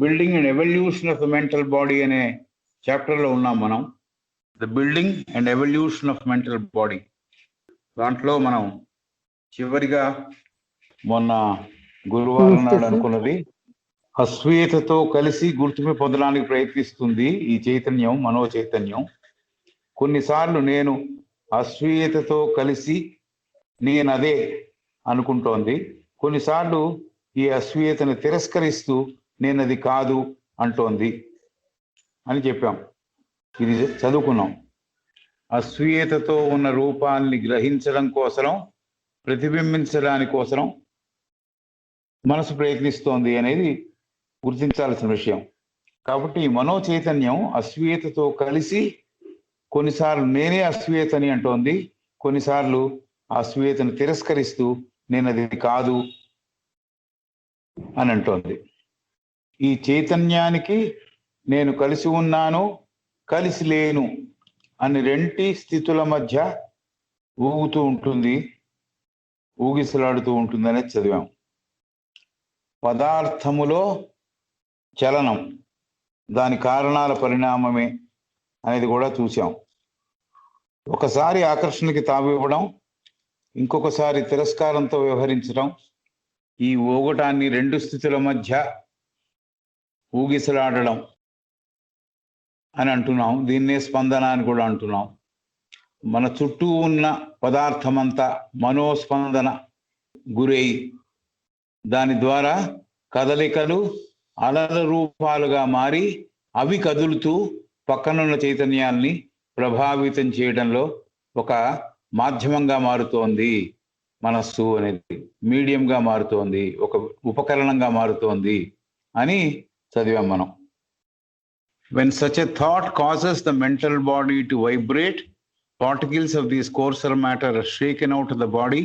Building and evolution of the mental body అనే చాప్టర్లో ఉన్నాం మనం. The building and evolution of mental body. దాంట్లో మనం చివరిగా మొన్న గురువారం నాడు అనుకున్నది, అశ్వేతతో కలిసి గుర్తింపు పొందడానికి ప్రయత్నిస్తుంది ఈ చైతన్యం, మనో చైతన్యం. కొన్నిసార్లు నేను అశ్వేతతో కలిసి నేనదే అనుకుంటోంది, కొన్నిసార్లు ఈ అశ్వేతను తిరస్కరిస్తూ నేనది కాదు అంటోంది అని చెప్పాం. ఇది చదువుకున్నాం. అశ్వేతతో ఉన్న రూపాన్ని గ్రహించడం కోసం, ప్రతిబింబించడానికి కోసం మనసు ప్రయత్నిస్తోంది అనేది గుర్తించాల్సిన విషయం. కాబట్టి ఈ మనో చైతన్యం అశ్వేతతో కలిసి కొన్నిసార్లు నేనే అశ్వేతని అంటోంది, కొన్నిసార్లు అశ్వేతను తిరస్కరిస్తూ నేనది కాదు అని అంటోంది. ఈ చైతన్యానికి నేను కలిసి ఉన్నాను, కలిసి లేను అని రెంటి స్థితుల మధ్య ఊగుతూ ఉంటుంది, ఊగిసలాడుతూ ఉంటుంది అనేది చదివాం. పదార్థములో చలనం దాని కారణాల పరిణామమే అనేది కూడా చూసాం. ఒకసారి ఆకర్షణకి తావివ్వడం, ఇంకొకసారి తిరస్కారంతో వ్యవహరించడం, ఈ ఊగటాన్ని రెండు స్థితుల మధ్య ఊగిసలాడడం అని అంటున్నాం. దీన్నే స్పందన అని కూడా అంటున్నాం. మన చుట్టూ ఉన్న పదార్థమంతా మనోస్పందన గురై దాని ద్వారా కదలికలు అలల రూపాలుగా మారి అవి కదులుతూ పక్కనున్న చైతన్యాల్ని ప్రభావితం చేయడంలో ఒక మాధ్యమంగా మారుతోంది. మనస్సు అనేది మీడియంగా మారుతోంది, ఒక ఉపకరణంగా మారుతోంది అని చదివాం మనం. When such a thought causes the mental body to vibrate, particles of this coarser matter are shaken out of the body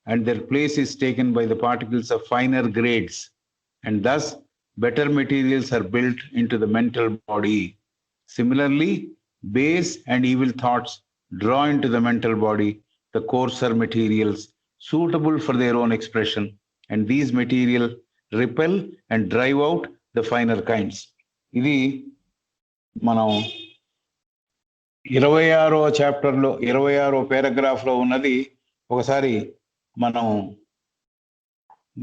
and their place is taken by the particles of finer grades, and thus better materials are built into the mental body. Similarly, base and evil thoughts draw into the mental body the coarser materials suitable for their own expression, and these materials repel and drive out the finer kinds. ఇది మనం 26వ చాప్టర్లో 26వ పారాగ్రాఫ్లో ఉన్నది. ఒకసారి మనం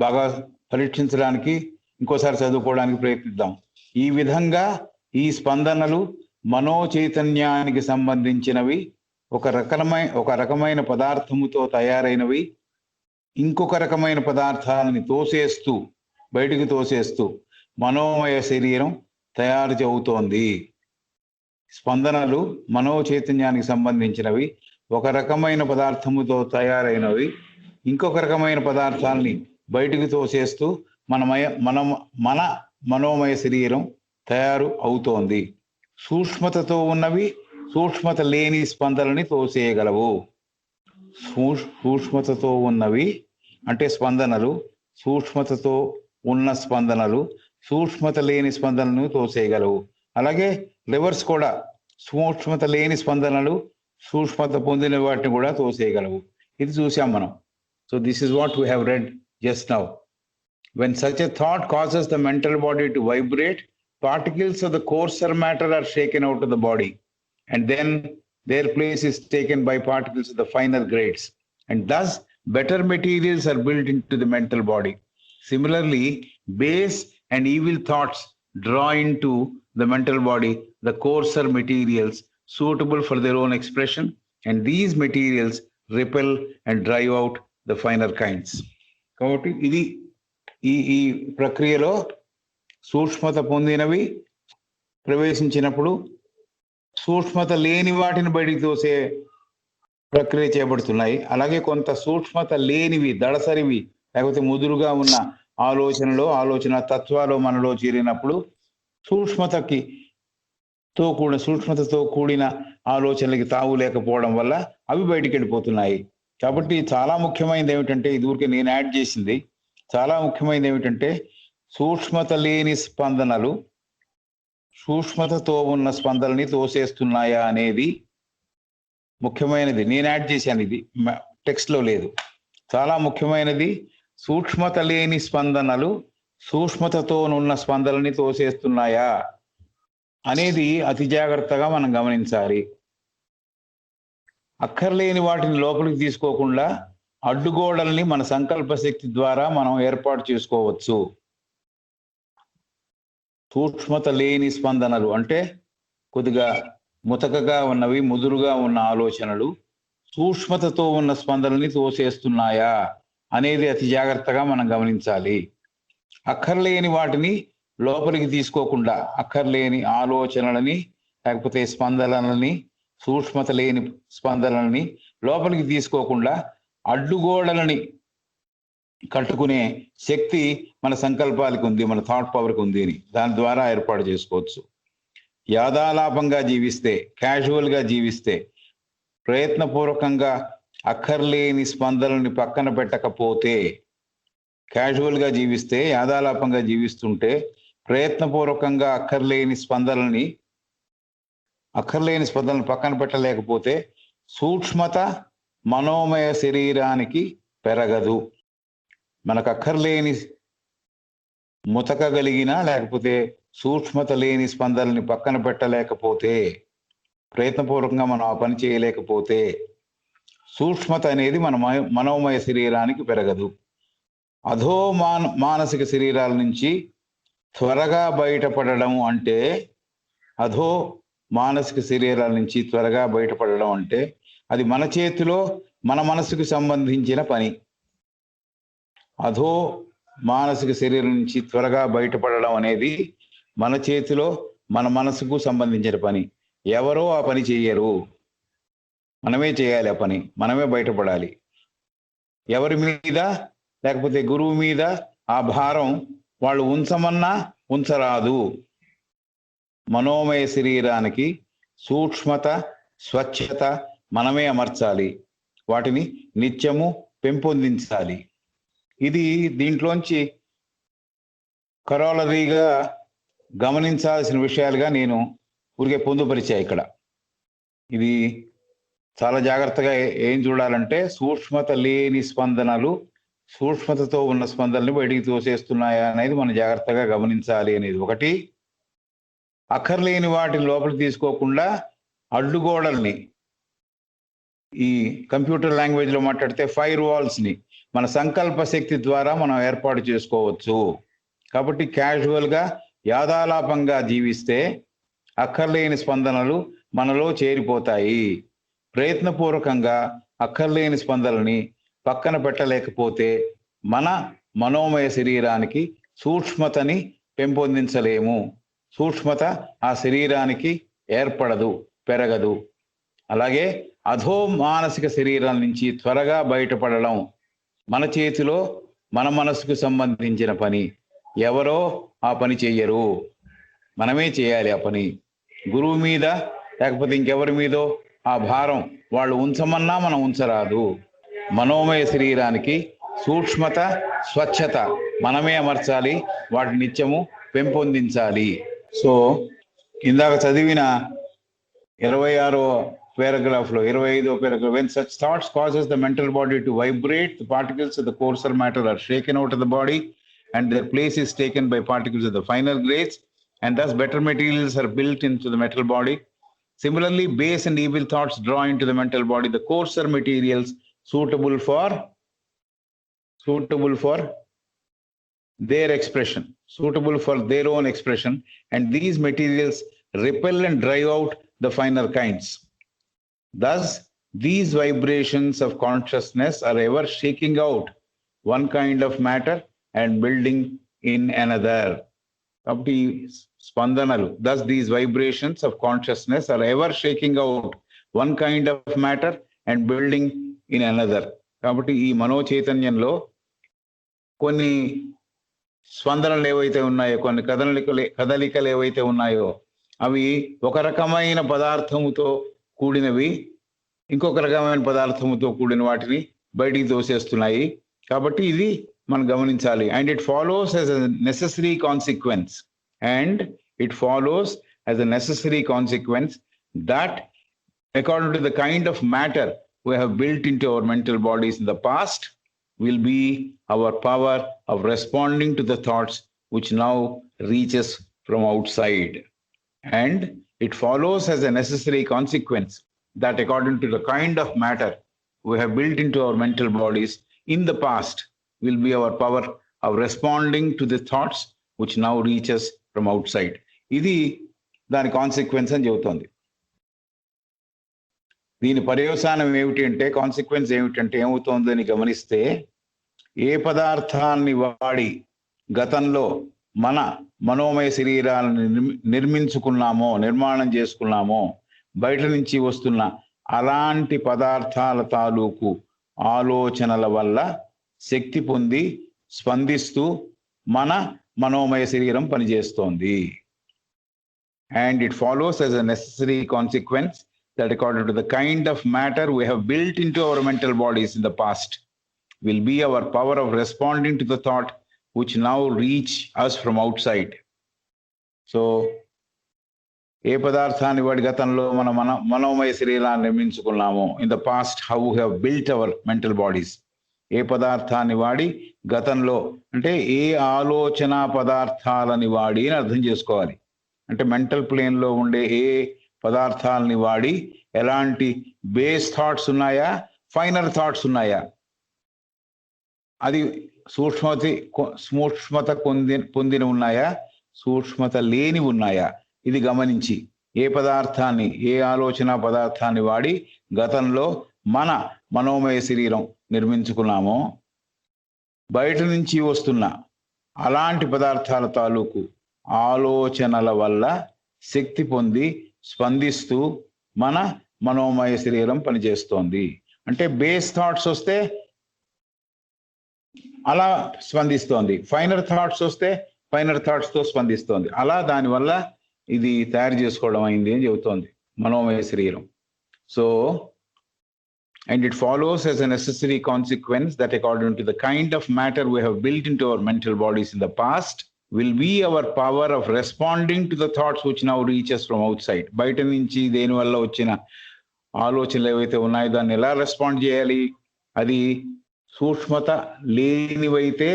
బాగా పరీక్షించడానికి ఇంకోసారి చదువుకోవడానికి ప్రయత్నిద్దాం. ఈ విధంగా ఈ స్పందనలు మనో చైతన్యానికి సంబంధించినవి, ఒక రకమైన పదార్థముతో తయారైనవి ఇంకొక రకమైన పదార్థాలని తోసేస్తూ, బయటికి తోసేస్తూ మనోమయ శరీరం తయారు అవుతోంది. స్పందనలు మనో చైతన్యానికి సంబంధించినవి, ఒక రకమైన పదార్థముతో తయారైనవి ఇంకొక రకమైన పదార్థాలని బయటికి తోసేస్తూ మన మనోమయ శరీరం తయారు అవుతోంది. సూక్ష్మతతో ఉన్నవి సూక్ష్మత లేని స్పందనని తోసేయగలవు. సూక్ష్మతతో ఉన్నవి అంటే స్పందనలు, సూక్ష్మతతో ఉన్న స్పందనలు సూక్ష్మత లేని స్పందనను తోసేయగలవు. అలాగే రివర్స్ కూడా, సూక్ష్మత లేని స్పందనలు సూక్ష్మత పొందిన వాటిని కూడా తోసేయగలవు. ఇది చూసాం మనం. So this is what we have read just now. When such a thought causes the mental body to vibrate, particles of the coarser matter are shaken out of the body, and then their place is taken by particles of the finer grades, and thus better materials are built into the mental body. Similarly, base and evil thoughts draw into the mental body the coarser materials suitable for their own expression, and these materials repel and drive out the finer kinds. కాబట్టి ఇది ఈ ప్రక్రియలో సూక్ష్మత పొందినవి ప్రవేశించినప్పుడు సూక్ష్మత లేని వాటిని బయటికి తోసే ప్రక్రియ చేపడుతున్నాయి. అలాగే కొంత సూక్ష్మత లేనివి, దడసరివి, లేకపోతే ముదురుగా ఉన్న ఆలోచన తత్వాలు మనలో చేరినప్పుడు సూక్ష్మతతో కూడిన ఆలోచనలకి తావు లేకపోవడం వల్ల అవి బయటికి వెళ్ళిపోతున్నాయి. కాబట్టి చాలా ముఖ్యమైనది ఏమిటంటే, ఇది ఊరికే నేను యాడ్ చేసింది, చాలా ముఖ్యమైనది ఏమిటంటే సూక్ష్మత లేని స్పందనలు సూక్ష్మతతో ఉన్న స్పందనని తోసేస్తున్నాయా అనేది ముఖ్యమైనది. నేను యాడ్ చేశాను, ఇది టెక్స్ట్లో లేదు. చాలా ముఖ్యమైనది సూక్ష్మత లేని స్పందనలు సూక్ష్మతతోనున్న స్పందనని తోసేస్తున్నాయా అనేది అతి జాగ్రత్తగా మనం గమనించాలి. అక్కర్లేని వాటిని లోపలికి తీసుకోకుండా అడ్డుగోడల్ని మన సంకల్ప శక్తి ద్వారా మనం ఏర్పాటు చేసుకోవచ్చు. సూక్ష్మత లేని స్పందనలు అంటే కొద్దిగా ముతకగా ఉన్నవి, ముదురుగా ఉన్న ఆలోచనలు సూక్ష్మతతో ఉన్న స్పందనని తోసేస్తున్నాయా అనేది అతి జాగ్రత్తగా మనం గమనించాలి. అక్కర్లేని వాటిని లోపలికి తీసుకోకుండా అక్కర్లేని ఆలోచనలని లేకపోతే స్పందనలని సూక్ష్మత లేని స్పందనలని లోపలికి తీసుకోకుండా అడ్డుగోడలని కట్టుకునే శక్తి మన సంకల్పాలకు ఉంది, మన థాట్ పవర్కి ఉంది అని దాని ద్వారా ఏర్పాటు చేసుకోవచ్చు. యాదాలాపంగా జీవిస్తే, క్యాజువల్గా జీవిస్తే, ప్రయత్నపూర్వకంగా అక్కర్లేని స్పందనని పక్కన పెట్టకపోతే, క్యాజువల్గా జీవిస్తే, యాదాలాపంగా జీవిస్తుంటే ప్రయత్నపూర్వకంగా అక్కర్లేని స్పందనని పక్కన పెట్టలేకపోతే సూక్ష్మత మనోమయ శరీరానికి పెరగదు. మనకు అక్కర్లేని ముతకగలిగిన లేకపోతే సూక్ష్మత లేని స్పందనని పక్కన పెట్టలేకపోతే, ప్రయత్నపూర్వకంగా మనం ఆ పని చేయలేకపోతే సూక్ష్మత అనేది మన మనోమయ శరీరానికి పెరగదు. అధో మానసిక శరీరాల నుంచి త్వరగా బయటపడడం అంటే, అధో మానసిక శరీరాల నుంచి త్వరగా బయటపడడం అంటే అది మన చేతిలో మన మనసుకు సంబంధించిన పని. అధో మానసిక శరీరం నుంచి త్వరగా బయటపడడం అనేది మన చేతిలో మన మనసుకు సంబంధించిన పని. ఎవరో ఆ పని చేయరు, మనమే చేయాలి. ఆ పని మనమే బయటపడాలి. ఎవరి మీద లేకపోతే గురువు మీద ఆ భారం వాళ్ళు ఉంచమన్నా ఉంచరాదు. మనోమయ శరీరానికి సూక్ష్మత, స్వచ్ఛత మనమే అమర్చాలి, వాటిని నిత్యము పెంపొందించాలి. ఇది దీంట్లోంచి కరోలరీగా గమనించాల్సిన విషయాలుగా నేను ఊరికే పొందుపరిచా ఇక్కడ. ఇది చాలా జాగ్రత్తగా ఏం చూడాలంటే, సూక్ష్మత లేని స్పందనలు సూక్ష్మతతో ఉన్న స్పందనలు బయటికి తోసేస్తున్నాయా అనేది మనం జాగ్రత్తగా గమనించాలి అనేది ఒకటి. అక్కర్లేని వాటిని లోపలికి తీసుకోకుండా అడ్డుగోడల్ని, ఈ కంప్యూటర్ లాంగ్వేజ్లో మాట్లాడితే ఫైర్ వాల్స్ని మన సంకల్ప శక్తి ద్వారా మనం ఏర్పాటు చేసుకోవచ్చు. కాబట్టి క్యాజువల్గా యాదాలాపంగా జీవిస్తే అక్కర్లేని స్పందనలు మనలో చేరిపోతాయి. ప్రయత్నపూర్వకంగా అక్కర్లేని స్పందనని పక్కన పెట్టలేకపోతే మన మనోమయ శరీరానికి సూక్ష్మతని పెంపొందించలేము. సూక్ష్మత ఆ శరీరానికి ఏర్పడదు, పెరగదు. అలాగే అధో మానసిక శరీరం నుంచి త్వరగా బయటపడడం మన చేతిలో మన మనసుకు సంబంధించిన పని. ఎవరో ఆ పని చెయ్యరు, మనమే చేయాలి ఆ పని. గురువు మీద లేకపోతే ఇంకెవరి మీదో ఆ భారం వాళ్ళు ఉంచమన్నా మనం ఉంచరాదు. మనోమయ శరీరానికి సూక్ష్మత, స్వచ్ఛత మనమే అమర్చాలి, వాటి నిత్యము పెంపొందించాలి. సో ఇందాక చదివిన 26వ paragraph లో 25వ paragraph, when such thoughts causes the mental body to vibrate, the particles of the coarser matter are shaken out of the body and their place is taken by particles of the finer grades, and thus better materials are built into the metal body. Similarly, base and evil thoughts draw into the mental body the coarser materials suitable for their expression, suitable for their own expression, and these materials repel and drive out the finer kinds. Thus, these vibrations of consciousness are ever shaking out one kind of matter and building in another. Thus, these vibrations of consciousness are ever shaking out one kind of matter and building in another. కాబట్టి ఈ మనో చైతన్యంలో కొన్ని స్పందనలు ఏవైతే ఉన్నాయో, కొన్ని కదలికలు ఏవైతే ఉన్నాయో అవి ఒక రకమైన పదార్థముతో కూడినవి ఇంకొక రకమైన పదార్థముతో కూడిన వాటిని బయటికి తోసేస్తున్నాయి. కాబట్టి ఇది మనం గమనించాలి. And it follows as a necessary consequence that according to the kind of matter we have built into our mental bodies in the past, will be our power of responding to the thoughts which now reaches from outside. And it follows as a necessary consequence that according to the kind of matter we have built into our mental bodies in the past will be our power of responding to the thoughts which now reaches from outside. ఇది దాని consequence అని చెబుతోంది. దీని పర్యవసానం ఏమిటి అంటే, consequence ఏమిటంటే ఏమవుతోందని గమనిస్తే, ఏ పదార్థాన్ని వాడి గతంలో మన మనోమయ శరీరాలను నిర్మాణం చేసుకున్నామో, బయట నుంచి వస్తున్న అలాంటి పదార్థాల తాలూకు ఆలోచనల వల్ల శక్తి పొంది స్పందిస్తూ మన మనోమయ శరీరం పనిచేస్తోంది. And it follows as a necessary consequence that according to the kind of matter we have built into our mental bodies in the past will be our power of responding to the thought which now reach us from outside. So, ఏ పదార్థాన్ని వాడి గతంలో మన మనోమయ శరీరాన్ని నిర్మించుకున్నామో, in the past how we have built our mental bodies. ఏ పదార్థాన్ని వాడి గతంలో అంటే ఏ ఆలోచన పదార్థాలని వాడి అని అర్థం చేసుకోవాలి. అంటే మెంటల్ ప్లేన్లో ఉండే ఏ పదార్థాలని వాడి ఎలాంటి బేస్ థాట్స్ ఉన్నాయా, ఫైనర్ థాట్స్ ఉన్నాయా, అది సూక్ష్మత పొందిన ఉన్నాయా, సూక్ష్మత లేని ఉన్నాయా, ఇది గమనించి ఏ పదార్థాన్ని ఏ ఆలోచన పదార్థాన్ని వాడి గతంలో మన మనోమయ శరీరం నిర్మించుకున్నామో, బయట నుంచి వస్తున్న అలాంటి పదార్థాల తాలూకు ఆలోచనల వల్ల శక్తి పొంది స్పందిస్తూ మన మనోమయ శరీరం పనిచేస్తోంది. అంటే బేస్ థాట్స్ వస్తే అలా స్పందిస్తోంది, ఫైనర్ థాట్స్ వస్తే ఫైనర్ థాట్స్తో స్పందిస్తోంది. అలా దానివల్ల ఇది తయారు చేసుకోవడం అయింది అని చెబుతోంది మనోమయ శరీరం. So and it follows as a necessary consequence that according to the kind of matter we have built into our mental bodies in the past will be our power of responding to the thoughts which now reaches from outside. బయట నుంచి దేని వల్ల వచ్చిన ఆలోచనలు ఏవైతే ఉన్నాయో దాన్ని ఎలా రెస్పాండ్ చేయాలి, అది సూక్ష్మత లేనివైతే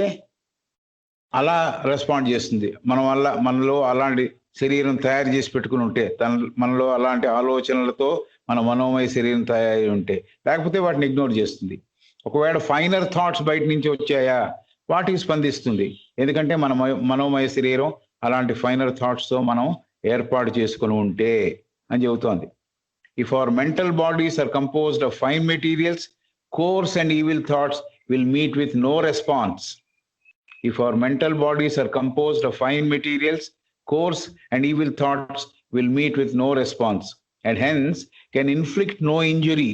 అలా రెస్పాండ్ చేస్తుంది. మనలో అలాంటి శరీరం తయారు చేసి పెట్టుకుని ఉంటే, మనలో అలాంటి ఆలోచనలతో మన మనోమయ శరీరం తయారై ఉంటే, లేకపోతే వాటిని ఇగ్నోర్ చేస్తుంది. ఒకవేళ ఫైనర్ థాట్స్ బయట నుంచి వచ్చాయా, వాటికి స్పందిస్తుంది. ఎందుకంటే మన మనోమయ శరీరం అలాంటి ఫైనర్ థాట్స్తో మనం ఏర్పాటు చేసుకుని ఉంటే అని చెబుతోంది. If our mental bodies are composed of fine materials, coarse and evil thoughts will meet with no response. If our mental bodies are composed of fine materials, coarse and evil thoughts will meet with no response and hence can inflict no injury.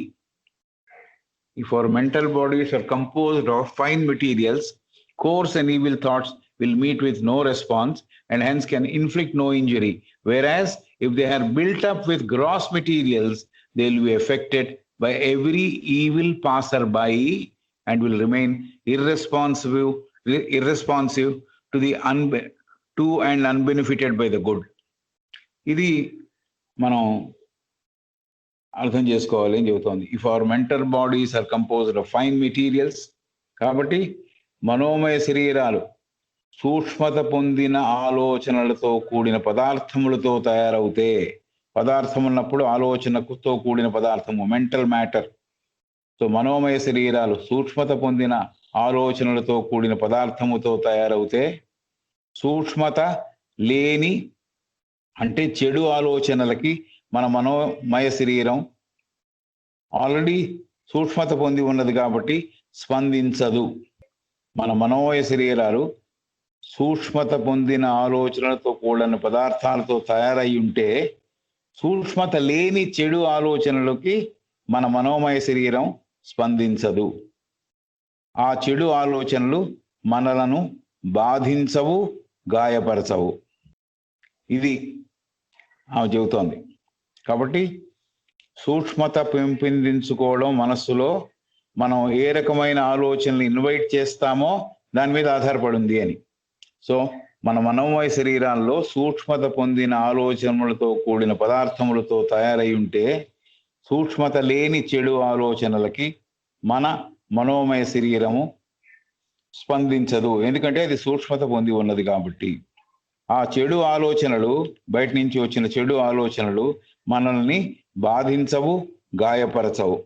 If our mental bodies are composed of fine materials, coarse and evil thoughts will meet with no response and hence can inflict no injury. Whereas if they are built up with gross materials, they will be affected by every evil passerby and will remain irresponsive to the and unbenefited by the good. ఇది మనం అర్థం చేసుకోవాలి అని చెబుతోంది. If our mental bodies are composed of fine materials, కాబట్టి మనోమయ శరీరాలు సూక్ష్మత పొందిన ఆలోచనలతో కూడిన పదార్థములతో తయారవుతే, పదార్థం ఉన్నప్పుడు ఆలోచనతో కూడిన పదార్థము మెంటల్ మ్యాటర్. సో మనోమయ శరీరాలు సూక్ష్మత పొందిన ఆలోచనలతో కూడిన పదార్థముతో తయారవుతే, సూక్ష్మత లేని అంటే చెడు ఆలోచనలకి మన మనోమయ శరీరం ఆల్రెడీ సూక్ష్మత పొంది ఉన్నది కాబట్టి స్పందించదు. మన మనోమయ శరీరాలు సూక్ష్మత పొందిన ఆలోచనలతో కూడిన పదార్థాలతో తయారై ఉంటే, సూక్ష్మత లేని చెడు ఆలోచనలకి మన మనోమయ శరీరం స్పందించదు. ఆ చెడు ఆలోచనలు మనలను బాధించవు, గాయపరచవు. ఇది ఆమె చెబుతోంది. కాబట్టి సూక్ష్మత పెంపొందించుకోవడం మనస్సులో మనం ఏ రకమైన ఆలోచనలు ఇన్వైట్ చేస్తామో దాని మీద ఆధారపడింది అని. సో మన మనోమయ శరీరాల్లో సూక్ష్మత పొందిన ఆలోచనలతో కూడిన పదార్థములతో తయారై ఉంటే, సూక్ష్మత లేని చెడు ఆలోచనలకి మన మనోమయ శరీరము స్పందించదు, ఎందుకంటే అది సూక్ష్మత పొంది ఉన్నది కాబట్టి. ఆ చెడు ఆలోచనలు, బయట నుంచి వచ్చిన చెడు ఆలోచనలు మనల్ని బాధించవు, గాయపరచవు.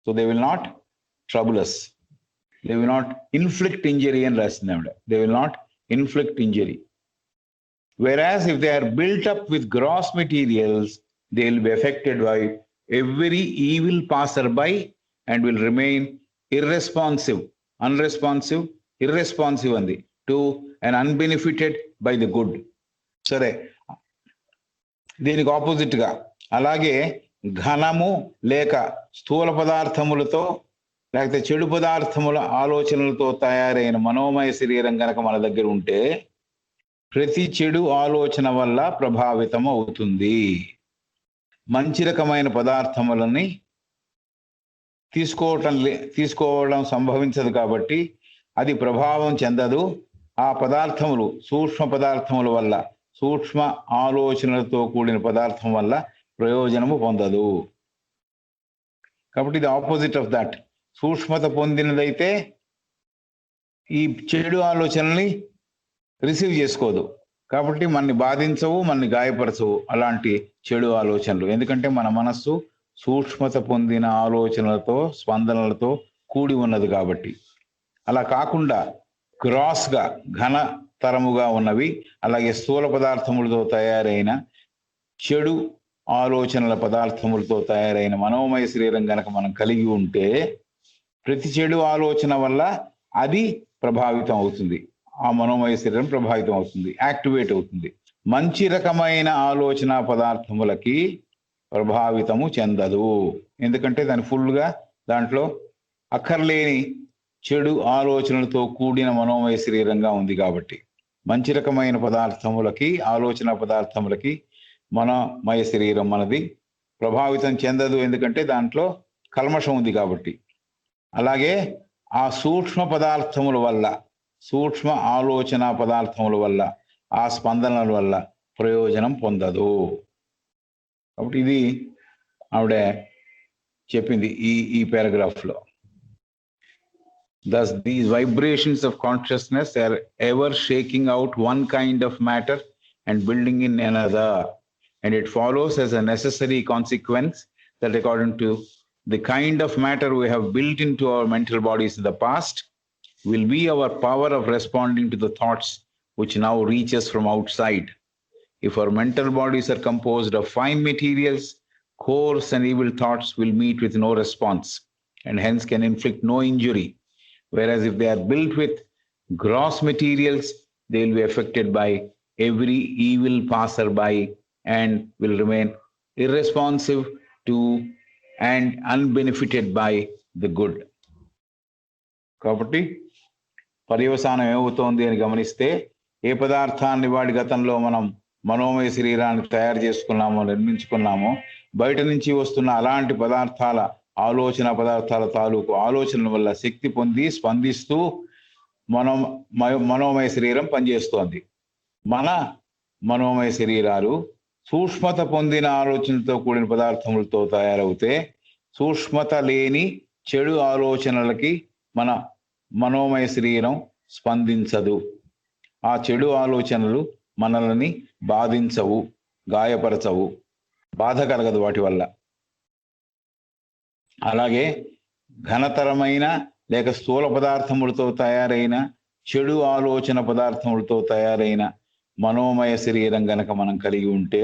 So they will not trouble us. They will not inflict injury అని రాసింది ఆవిడ. They will not inflict injury. Whereas if they are built up with gross materials, they will be affected by every evil passerby and will remain irresponsive, unresponsive, irresponsive అంది to and unbenefited by the good. సరే, దీనికి opposite గా అలాగే ఘనము లేక స్థూల పదార్థములతో లేకపోతే చెడు పదార్థముల ఆలోచనలతో తయారైన మనోమయ శరీరం కనుక మన దగ్గర ఉంటే ప్రతి చెడు ఆలోచన వల్ల ప్రభావితం అవుతుంది. మంచి రకమైన పదార్థములని తీసుకోవడం సంభవించదు కాబట్టి అది ప్రభావం చెందదు. ఆ పదార్థములు సూక్ష్మ పదార్థముల వల్ల, సూక్ష్మ ఆలోచనలతో కూడిన పదార్థం వల్ల ప్రయోజనము పొందదు. కాబట్టి ఇది ఆపోజిట్ ఆఫ్ దట్. సూక్ష్మత పొందినదైతే ఈ చెడు ఆలోచనల్ని రిసీవ్ చేసుకోదు, కాబట్టి మనని బాధించవు, మనని గాయపరచవు అలాంటి చెడు ఆలోచనలు. ఎందుకంటే మన మనస్సు సూక్ష్మత పొందిన ఆలోచనలతో, స్పందనలతో కూడి ఉన్నది కాబట్టి. అలా కాకుండా గ్రాస్గా, ఘనతరముగా ఉన్నవి, అలాగే స్థూల పదార్థములతో తయారైన చెడు ఆలోచనల పదార్థములతో తయారైన మనోమయ శరీరం గనక మనం కలిగి ఉంటే ప్రతి చెడు ఆలోచన వల్ల అది ప్రభావితం అవుతుంది. ఆ మనోమయ శరీరం ప్రభావితం అవుతుంది, యాక్టివేట్ అవుతుంది. మంచి రకమైన ఆలోచన పదార్థములకి ప్రభావితము చెందదు, ఎందుకంటే దాని ఫుల్గా దాంట్లో అక్కర్లేని చెడు ఆలోచనలతో కూడిన మనోమయ శరీరంగా ఉంది కాబట్టి. మంచి రకమైన పదార్థములకి, ఆలోచన పదార్థములకి మనోమయ శరీరం మనది ప్రభావితం చెందదు, ఎందుకంటే దాంట్లో కల్మషం ఉంది కాబట్టి. అలాగే ఆ సూక్ష్మ పదార్థముల వల్ల, సూక్ష్మ ఆలోచన పదార్థముల వల్ల, ఆ స్పందనల వల్ల ప్రయోజనం పొందదు. కాబట్టి ఇది ఆవిడ చెప్పింది ఈ పారాగ్రాఫ్లో. Thus these vibrations of consciousness are ever shaking out one kind of matter and building in another, and it follows as a necessary consequence that according to the kind of matter we have built into our mental bodies in the past will be our power of responding to the thoughts which now reach us from outside. If our mental bodies are composed of fine materials, coarse and evil thoughts will meet with no response and hence can inflict no injury. Whereas if they are built with gross materials, they will be affected by every evil passerby and will remain irresponsive to and unbenefited by the good. కాబట్టి పర్యవసానం ఏమవుతోంది అని గమనిస్తే, ఏ పదార్థాన్ని వాడి గతంలో మనం మనోమయ శరీరాన్ని తయారు చేసుకున్నామో, నిర్మించుకున్నామో, బయట నుంచి వస్తున్న అలాంటి పదార్థాల, ఆలోచన పదార్థాల తాలూకు ఆలోచనల వల్ల శక్తి పొంది స్పందిస్తూ మనోమయ శరీరం పనిచేస్తోంది. మన మనోమయ శరీరాలు సూక్ష్మత పొందిన ఆలోచనలతో కూడిన పదార్థములతో తయారవుతే సూక్ష్మత లేని చెడు ఆలోచనలకి మన మనోమయ శరీరం స్పందించదు. ఆ చెడు ఆలోచనలు మనల్ని బాధించవు, గాయపరచవు, బాధ కలగదు వాటి వల్ల. అలాగే ఘనతరమైన లేక స్థూల పదార్థములతో తయారైన చెడు ఆలోచన పదార్థములతో తయారైన మనోమయ శరీరం గనక మనం కలిగి ఉంటే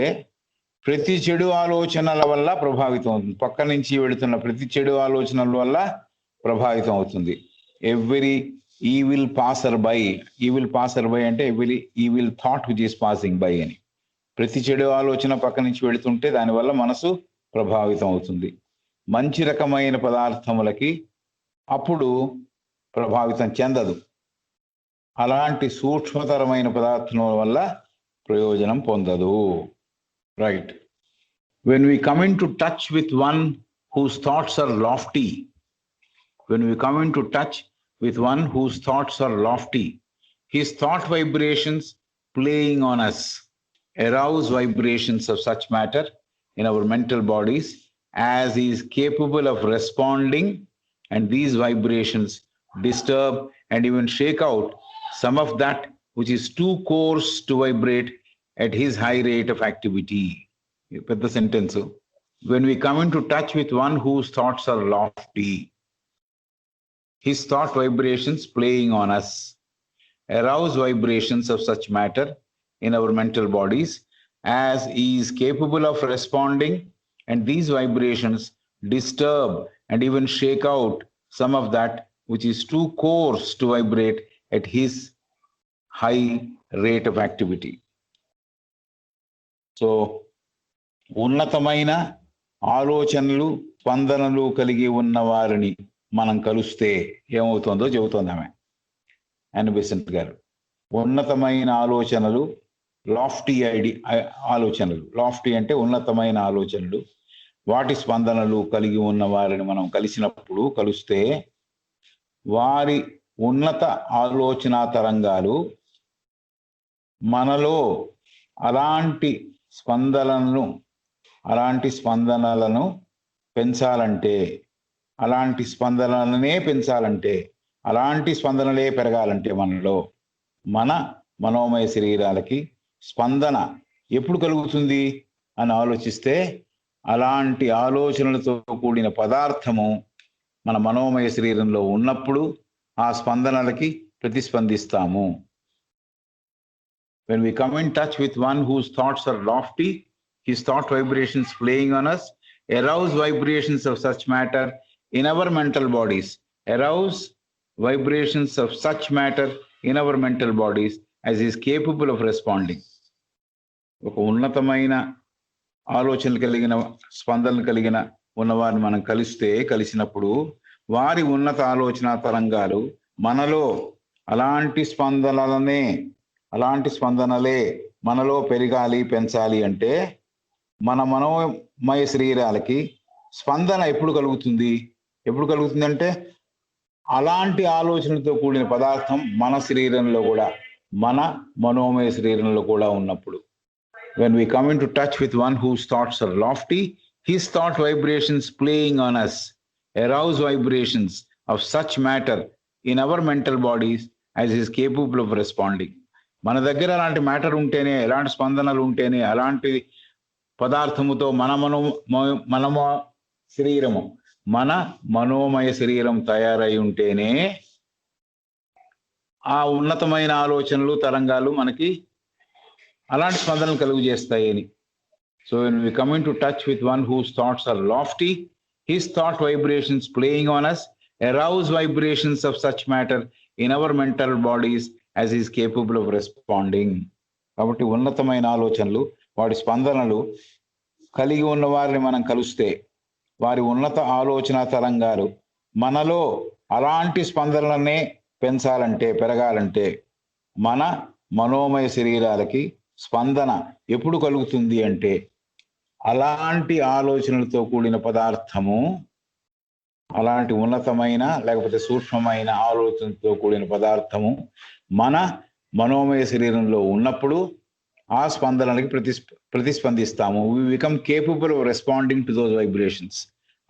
ప్రతి చెడు ఆలోచనల వల్ల ప్రభావితం అవుతుంది. పక్క నుంచి వెళుతున్న ప్రతి చెడు ఆలోచనల వల్ల ప్రభావితం అవుతుంది. Every evil passer by, evil passer by అంటే every evil thought which is passing by అని. ప్రతి చెడు ఆలోచన పక్క నుంచి వెళుతుంటే దానివల్ల మనసు ప్రభావితం అవుతుంది. మంచి రకమైన పదార్థములకి అప్పుడు ప్రభావితం చెందదు. అలాంటి సూక్ష్మతరమైన పదార్థముల వల్ల ప్రయోజనం పొందదు. Right. When we come into touch with one whose thoughts are lofty, when we come into touch with one whose thoughts are lofty, his thought vibrations playing on us arouse vibrations of such matter in our mental bodies as he is capable of responding, and these vibrations disturb, and even shake out some of that which is too coarse to vibrate at his high rate of activity. With the sentence, when we come into touch with one whose thoughts are lofty, his thought vibrations playing on us arouse vibrations of such matter in our mental bodies as he is capable of responding, and these vibrations disturb and even shake out some of that which is too coarse to vibrate at his high rate of activity. So ఉన్నతమైన ఆలోచనలు స్పందనలు కలిగి ఉన్న వారిని మనం కలిస్తే ఏమవుతుందో చెబుతోంది ఆమె యానీ బెసెంట్ గారు. ఉన్నతమైన ఆలోచనలు, లాఫ్టీ ఆలోచనలు, లాఫ్టీ అంటే ఉన్నతమైన ఆలోచనలు, వాటి స్పందనలు కలిగి ఉన్న వారిని మనం కలిస్తే వారి ఉన్నత ఆలోచన తరంగాలు మనలో అలాంటి స్పందనలను పెంచాలంటే, అలాంటి స్పందనలే పెరగాలంటే మనలో మన మనోమయ శరీరాలకి స్పందన ఎప్పుడు కలుగుతుంది అని ఆలోచిస్తే, అలాంటి ఆలోచనలతో కూడిన పదార్థము మన మనోమయ శరీరంలో ఉన్నప్పుడు ఆ స్పందనలకి ప్రతిస్పందిస్తాము. When we come in touch with one whose thoughts are lofty, his thought vibrations playing on us arouse vibrations of such matter in our mental bodies. Arouse vibrations of such matter in our mental bodies as he is capable of responding. ఒక ఉన్నతమైన ఆలోచనలు కలిగిన, స్పందనలు కలిగిన ఉన్నవారిని మనం కలిసినప్పుడు వారి ఉన్నత ఆలోచన తరంగాలు మనలో అలాంటి స్పందనలే మనలో పెంచాలి అంటే మన మనోమయ శరీరాలకి స్పందన ఎప్పుడు కలుగుతుంది అంటే అలాంటి ఆలోచనలతో కూడిన పదార్థం మన శరీరంలో కూడా, మన మనోమయ శరీరంలో కూడా ఉన్నప్పుడు. When we come into touch with one whose thoughts are lofty, his thought vibrations playing on us arouse vibrations of such matter in our mental bodies as he is capable of responding. మన దగ్గర అలాంటి matter ఉంటేనే, ఎలాంటి స్పందనలు ఉంటేనే, అలాంటి పదార్థముతో మన మనోమయ శరీరం తయారై ఉంటేనే ఆ ఉన్నతమైన ఆలోచనలు తరంగాలు మనకి అలాంటి స్పందనలు కలుగు చేస్తాయని. So when we come into touch with one whose thoughts are lofty, his thought vibrations playing on us arouse vibrations of such matter in our mental bodies as he is capable of responding. కాబట్టి ఉన్నతమైన ఆలోచనలు, వాటి స్పందనలు కలిగి ఉన్న వారిని మనం కలిస్తే వారి ఉన్నత ఆలోచన తరంగాలు మనలో అలాంటి స్పందనలనే పెరగాలంటే మన మనోమయ శరీరాలకి స్పందన ఎప్పుడు కలుగుతుంది అంటే అలాంటి ఆలోచనలతో కూడిన పదార్థము, అలాంటి ఉన్నతమైన లేకపోతే సూక్ష్మమైన ఆలోచనతో కూడిన పదార్థము మన మనోమయ శరీరంలో ఉన్నప్పుడు ఆ స్పందనలకి ప్రతిస్పందిస్తాము. we become capable of responding to those vibrations.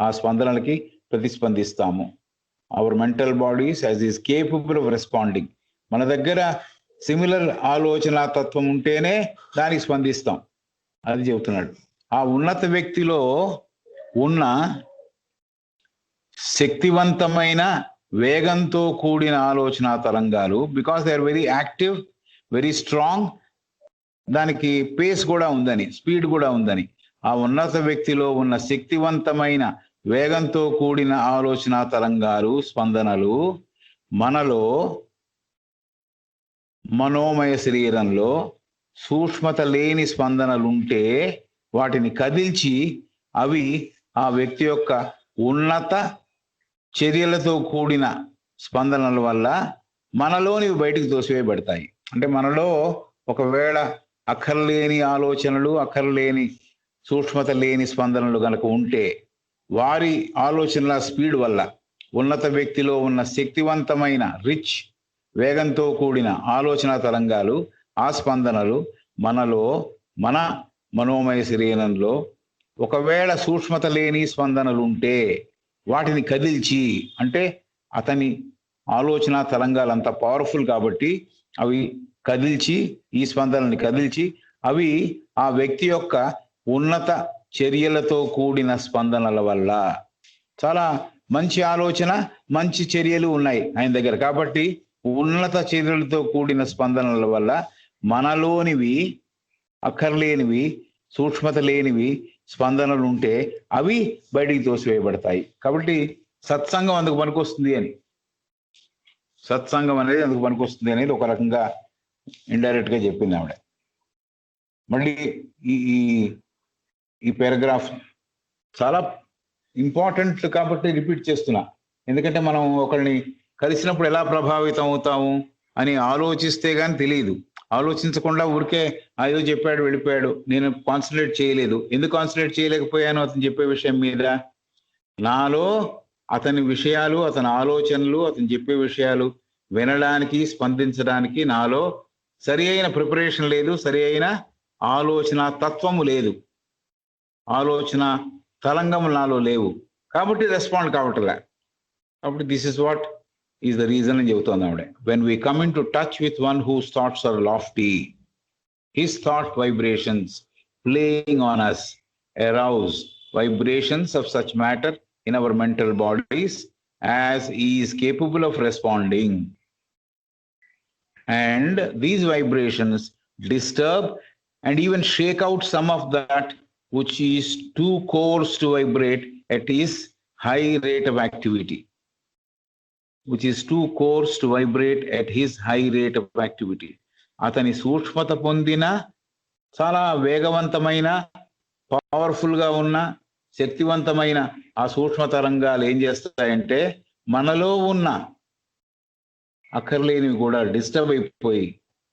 ఆ స్పందనలకి ప్రతిస్పందిస్తాము. our mental bodies as is capable of responding. మన దగ్గర సిమిలర్ ఆలోచన తత్వం ఉంటేనే దానికి స్పందిస్తాం, అది చెబుతున్నాడు. ఆ ఉన్నత వ్యక్తిలో ఉన్న శక్తివంతమైన వేగంతో కూడిన ఆలోచన తరంగాలు, because they are very active, very strong, దానికి పేస్ కూడా ఉందని, స్పీడ్ కూడా ఉందని, ఆ ఉన్నత వ్యక్తిలో ఉన్న శక్తివంతమైన వేగంతో కూడిన ఆలోచన తరంగాలు, స్పందనలు మనలో మనోమయ శరీరంలో సూక్ష్మత లేని స్పందనలుంటే వాటిని కదిల్చి అవి ఆ వ్యక్తి యొక్క ఉన్నత చర్యలతో కూడిన స్పందనల వల్ల మనలోనివి బయటికి తోసివేయబడతాయి. అంటే మనలో ఒకవేళ అక్కర్లేని ఆలోచనలు, అక్కర్లేని సూక్ష్మత లేని స్పందనలు కనుక ఉంటే వారి ఆలోచనల స్పీడ్ వల్ల ఉన్నత వ్యక్తిలో ఉన్న శక్తివంతమైన రిచ్ వేగంతో కూడిన ఆలోచన తరంగాలు, ఆ స్పందనలు మనలో మన మనోమయ శరీరంలో ఒకవేళ సూక్ష్మత లేని స్పందనలు ఉంటే వాటిని కదిల్చి, అంటే అతని ఆలోచన తరంగాలు అంత పవర్ఫుల్ కాబట్టి అవి కదిల్చి ఈ స్పందనల్ని కదిల్చి అవి ఆ వ్యక్తి యొక్క ఉన్నత చర్యలతో కూడిన స్పందనల వల్ల చాలా మంచి ఆలోచన మంచి చర్యలు ఉన్నాయి ఆయన దగ్గర. కాబట్టి ఉన్నత చర్యలతో కూడిన స్పందనల వల్ల మనలోనివి అక్కర్లేనివి సూక్ష్మత లేనివి స్పందనలు ఉంటే అవి బయటికి తోసివేయబడతాయి. కాబట్టి సత్సంగం అందుకు పనికొస్తుంది అని, సత్సంగం అనేది అందుకు పనికొస్తుంది అనేది ఒక రకంగా ఇండైరెక్ట్ గా చెప్పింది ఆవిడ. మళ్ళీ ఈ ఈ పారాగ్రాఫ్ చాలా ఇంపార్టెంట్ కాబట్టి రిపీట్ చేస్తున్నా. ఎందుకంటే మనం ఒకరిని కలిసినప్పుడు ఎలా ప్రభావితం అవుతాము అని ఆలోచిస్తే గాని తెలియదు. ఆలోచించకుండా ఊరికే ఏదో చెప్పాడు వెళ్ళిపోయాడు, నేను కాన్సన్ట్రేట్ చేయలేదు. ఎందుకు కాన్సన్ట్రేట్ చేయలేకపోయాను అతను చెప్పే విషయం మీద? నాలో అతని విషయాలు, అతని ఆలోచనలు, అతను చెప్పే విషయాలు వినడానికి స్పందించడానికి నాలో సరి అయిన ప్రిపరేషన్ లేదు, సరి అయిన ఆలోచన తత్వము లేదు, ఆలోచన తరంగములు నాలో లేవు, కాబట్టి రెస్పాండ్ కావట్లే. కాబట్టి this is what is the reason అని చెబుతోంది ఆవిడ. When we come into touch with one whose thoughts are lofty, his thought vibrations playing on us arouse vibrations of such matter in our mental bodies as he is capable of responding, and these vibrations disturb and even shake out some of that which is too coarse to vibrate at his high rate of activity, which is too coarse to vibrate at his high rate of activity. అతని సూక్ష్మత పొందిన చాలా వేగవంతమైన powerful గా ఉన్న శక్తివంతమైన ఆ సూక్ష్మ తరంగాలు ఏం చేస్తాయంటే మనలో ఉన్న అక్కర్లేనివి కూడా డిస్టర్బ్ అయిపోయి,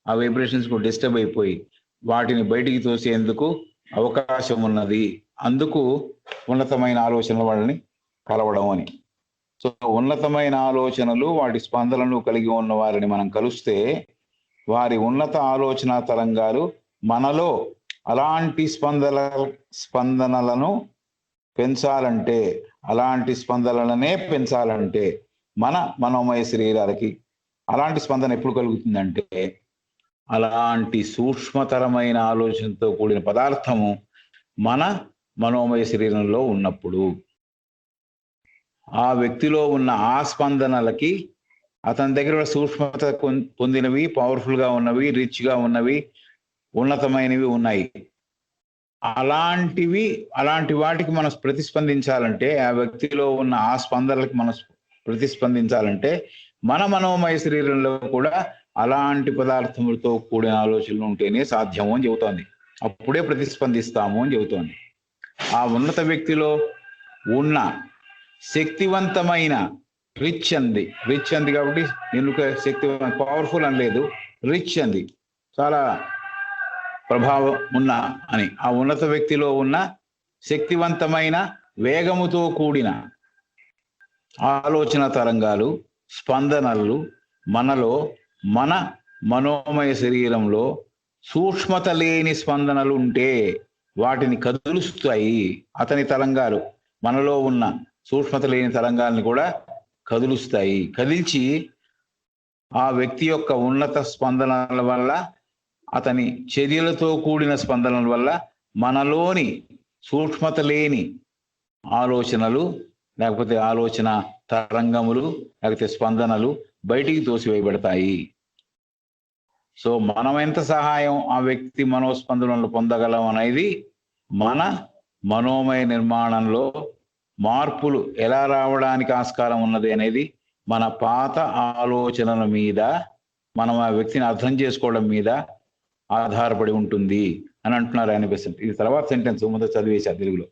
ఆ వైబ్రేషన్స్ కూడా డిస్టర్బ్ అయిపోయి వాటిని బయటికి తోసేందుకు అవకాశం ఉన్నది. అందుకు ఉన్నతమైన ఆలోచనలు వాళ్ళని కలవడం అని. సో ఉన్నతమైన ఆలోచనలు వాటి స్పందనలు కలిగి ఉన్న వారిని మనం కలిస్తే వారి ఉన్నత ఆలోచన తరంగాలు మనలో అలాంటి స్పందనలను పెంచాలంటే, అలాంటి స్పందనలనే పెంచాలంటే మన మనోమయ శరీరాలకి అలాంటి స్పందన ఎప్పుడు కలుగుతుందంటే అలాంటి సూక్ష్మతరమైన ఆలోచనతో కూడిన పదార్థము మన మనోమయ శరీరంలో ఉన్నప్పుడు. ఆ వ్యక్తిలో ఉన్న ఆ స్పందనలకి అతని దగ్గర సూక్ష్మత పొందినవి, పవర్ఫుల్ గా ఉన్నవి, రిచ్ గా ఉన్నవి, ఉన్నతమైనవి ఉన్నాయి. అలాంటి వాటికి మనం ప్రతిస్పందించాలంటే, ఆ వ్యక్తిలో ఉన్న ఆ స్పందనలకి మనం ప్రతిస్పందించాలంటే మన మనోమయ శరీరంలో కూడా అలాంటి పదార్థములతో కూడిన ఆలోచనలు ఉంటేనే సాధ్యము అని చెబుతోంది. అప్పుడే ప్రతిస్పందిస్తాము అని చెబుతోంది. ఆ ఉన్నత వ్యక్తిలో ఉన్న శక్తివంతమైన రిచ్ అంది కాబట్టి నేను శక్తివంత పవర్ఫుల్ అని లేదు, రిచ్ అంది చాలా ప్రభావం ఉన్న అని. ఆ ఉన్నత వ్యక్తిలో ఉన్న శక్తివంతమైన వేగముతో కూడిన ఆలోచన తరంగాలు, స్పందనలు మనలో మన మనోమయ శరీరంలో సూక్ష్మత లేని స్పందనలు ఉంటే వాటిని కదులుస్తాయి. అతని తరంగాలు మనలో ఉన్న సూక్ష్మత లేని తరంగాల్ని కూడా కదులుస్తాయి. కదిల్చి ఆ వ్యక్తి యొక్క ఉన్నత స్పందనల వల్ల, అతని చర్యలతో కూడిన స్పందనల వల్ల మనలోని సూక్ష్మత లేని ఆలోచనలు, లేకపోతే ఆలోచన తరంగములు, లేకపోతే స్పందనలు బయటికి తోసివేయబడతాయి. సో మనం ఎంత సహాయం ఆ వ్యక్తి మనోస్పందనలు పొందగలం అనేది మన మనోమయ నిర్మాణంలో మార్పులు ఎలా రావడానికి ఆస్కారం ఉన్నది అనేది మన పాత ఆలోచనల మీద, మనం ఆ వ్యక్తిని అర్థం చేసుకోవడం మీద ఆధారపడి ఉంటుంది అని అంటున్నారు ఆయన బెసెంట్. ఇది తర్వాత సెంటెన్స్ ముందు చదివేశా తెలుగులో.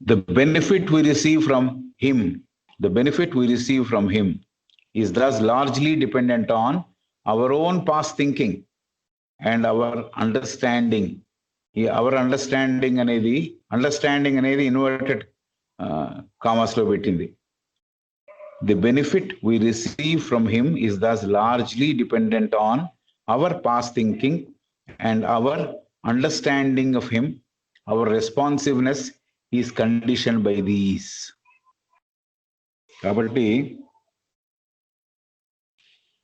The benefit we receive from him is thus largely dependent on our own past thinking and our understanding. Our understanding అనేది ఇన్వర్టెడ్ కామర్స్ లో పెట్టింది. The benefit we receive from him is thus largely dependent on our past thinking and our understanding of him. Our responsiveness is conditioned by these. కాబట్టి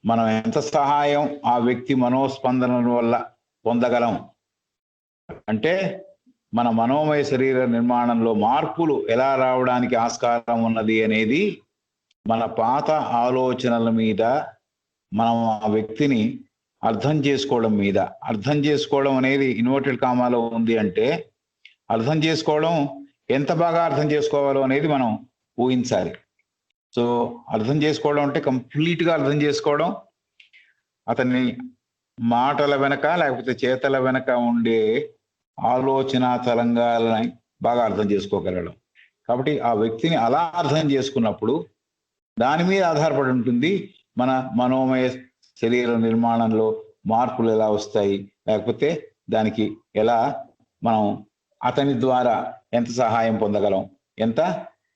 మనం ఎంత సహాయం ఆ వ్యక్తి మనోస్పందనల వల్ల పొందగలం అంటే మన మనోమయ శరీర నిర్మాణంలో మార్పులు ఎలా రావడానికి ఆస్కారం ఉన్నది అనేది మన పాత ఆలోచనల మీద మనం ఆ వ్యక్తిని అర్థం చేసుకోవడం అనేది ఇన్వర్టెడ్ కామాలో ఉంది అంటే అర్థం చేసుకోవడం ఎంత బాగా అర్థం చేసుకోవాలో అనేది మనం ఊహించాలి. సో అర్థం చేసుకోవడం అంటే కంప్లీట్గా అర్థం చేసుకోవడం, అతన్ని మాటల వెనక లేకపోతే చేతల వెనక ఉండే ఆలోచన తరంగాలని బాగా అర్థం చేసుకోగలడం. కాబట్టి ఆ వ్యక్తిని అలా అర్థం చేసుకున్నప్పుడు దాని మీద ఆధారపడి ఉంటుంది మన మనోమయ శరీర నిర్మాణంలో మార్పులు ఎలా వస్తాయి, లేకపోతే దానికి ఎలా మనం అతని ద్వారా ఎంత సహాయం పొందగలం, ఎంత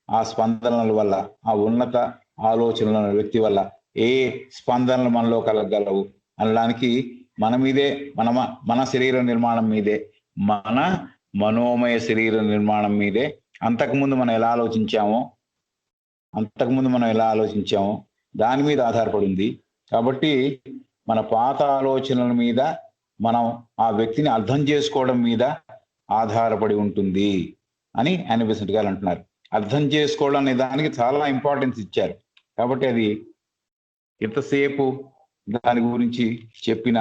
ఆ స్పందనల వల్ల ఆ ఉన్నత ఆలోచనల వ్యక్తి వల్ల ఏ స్పందనలు మనలో కలగలవు అనడానికి మన మీదే మన శరీర నిర్మాణం మీదే మన మనోమయ శరీర నిర్మాణం మీదే అంతకుముందు మనం ఎలా ఆలోచించామో దాని మీద ఆధారపడింది. కాబట్టి మన పాత ఆలోచనల మీద మనం ఆ వ్యక్తిని అర్థం చేసుకోవడం మీద ఆధారపడి ఉంటుంది అని యానీ బెసెంట్ గారు అంటున్నారు. అర్థం చేసుకోవడం అనే దానికి చాలా ఇంపార్టెన్స్ ఇచ్చారు. కాబట్టి అది ఎంతసేపు దాని గురించి చెప్పిన,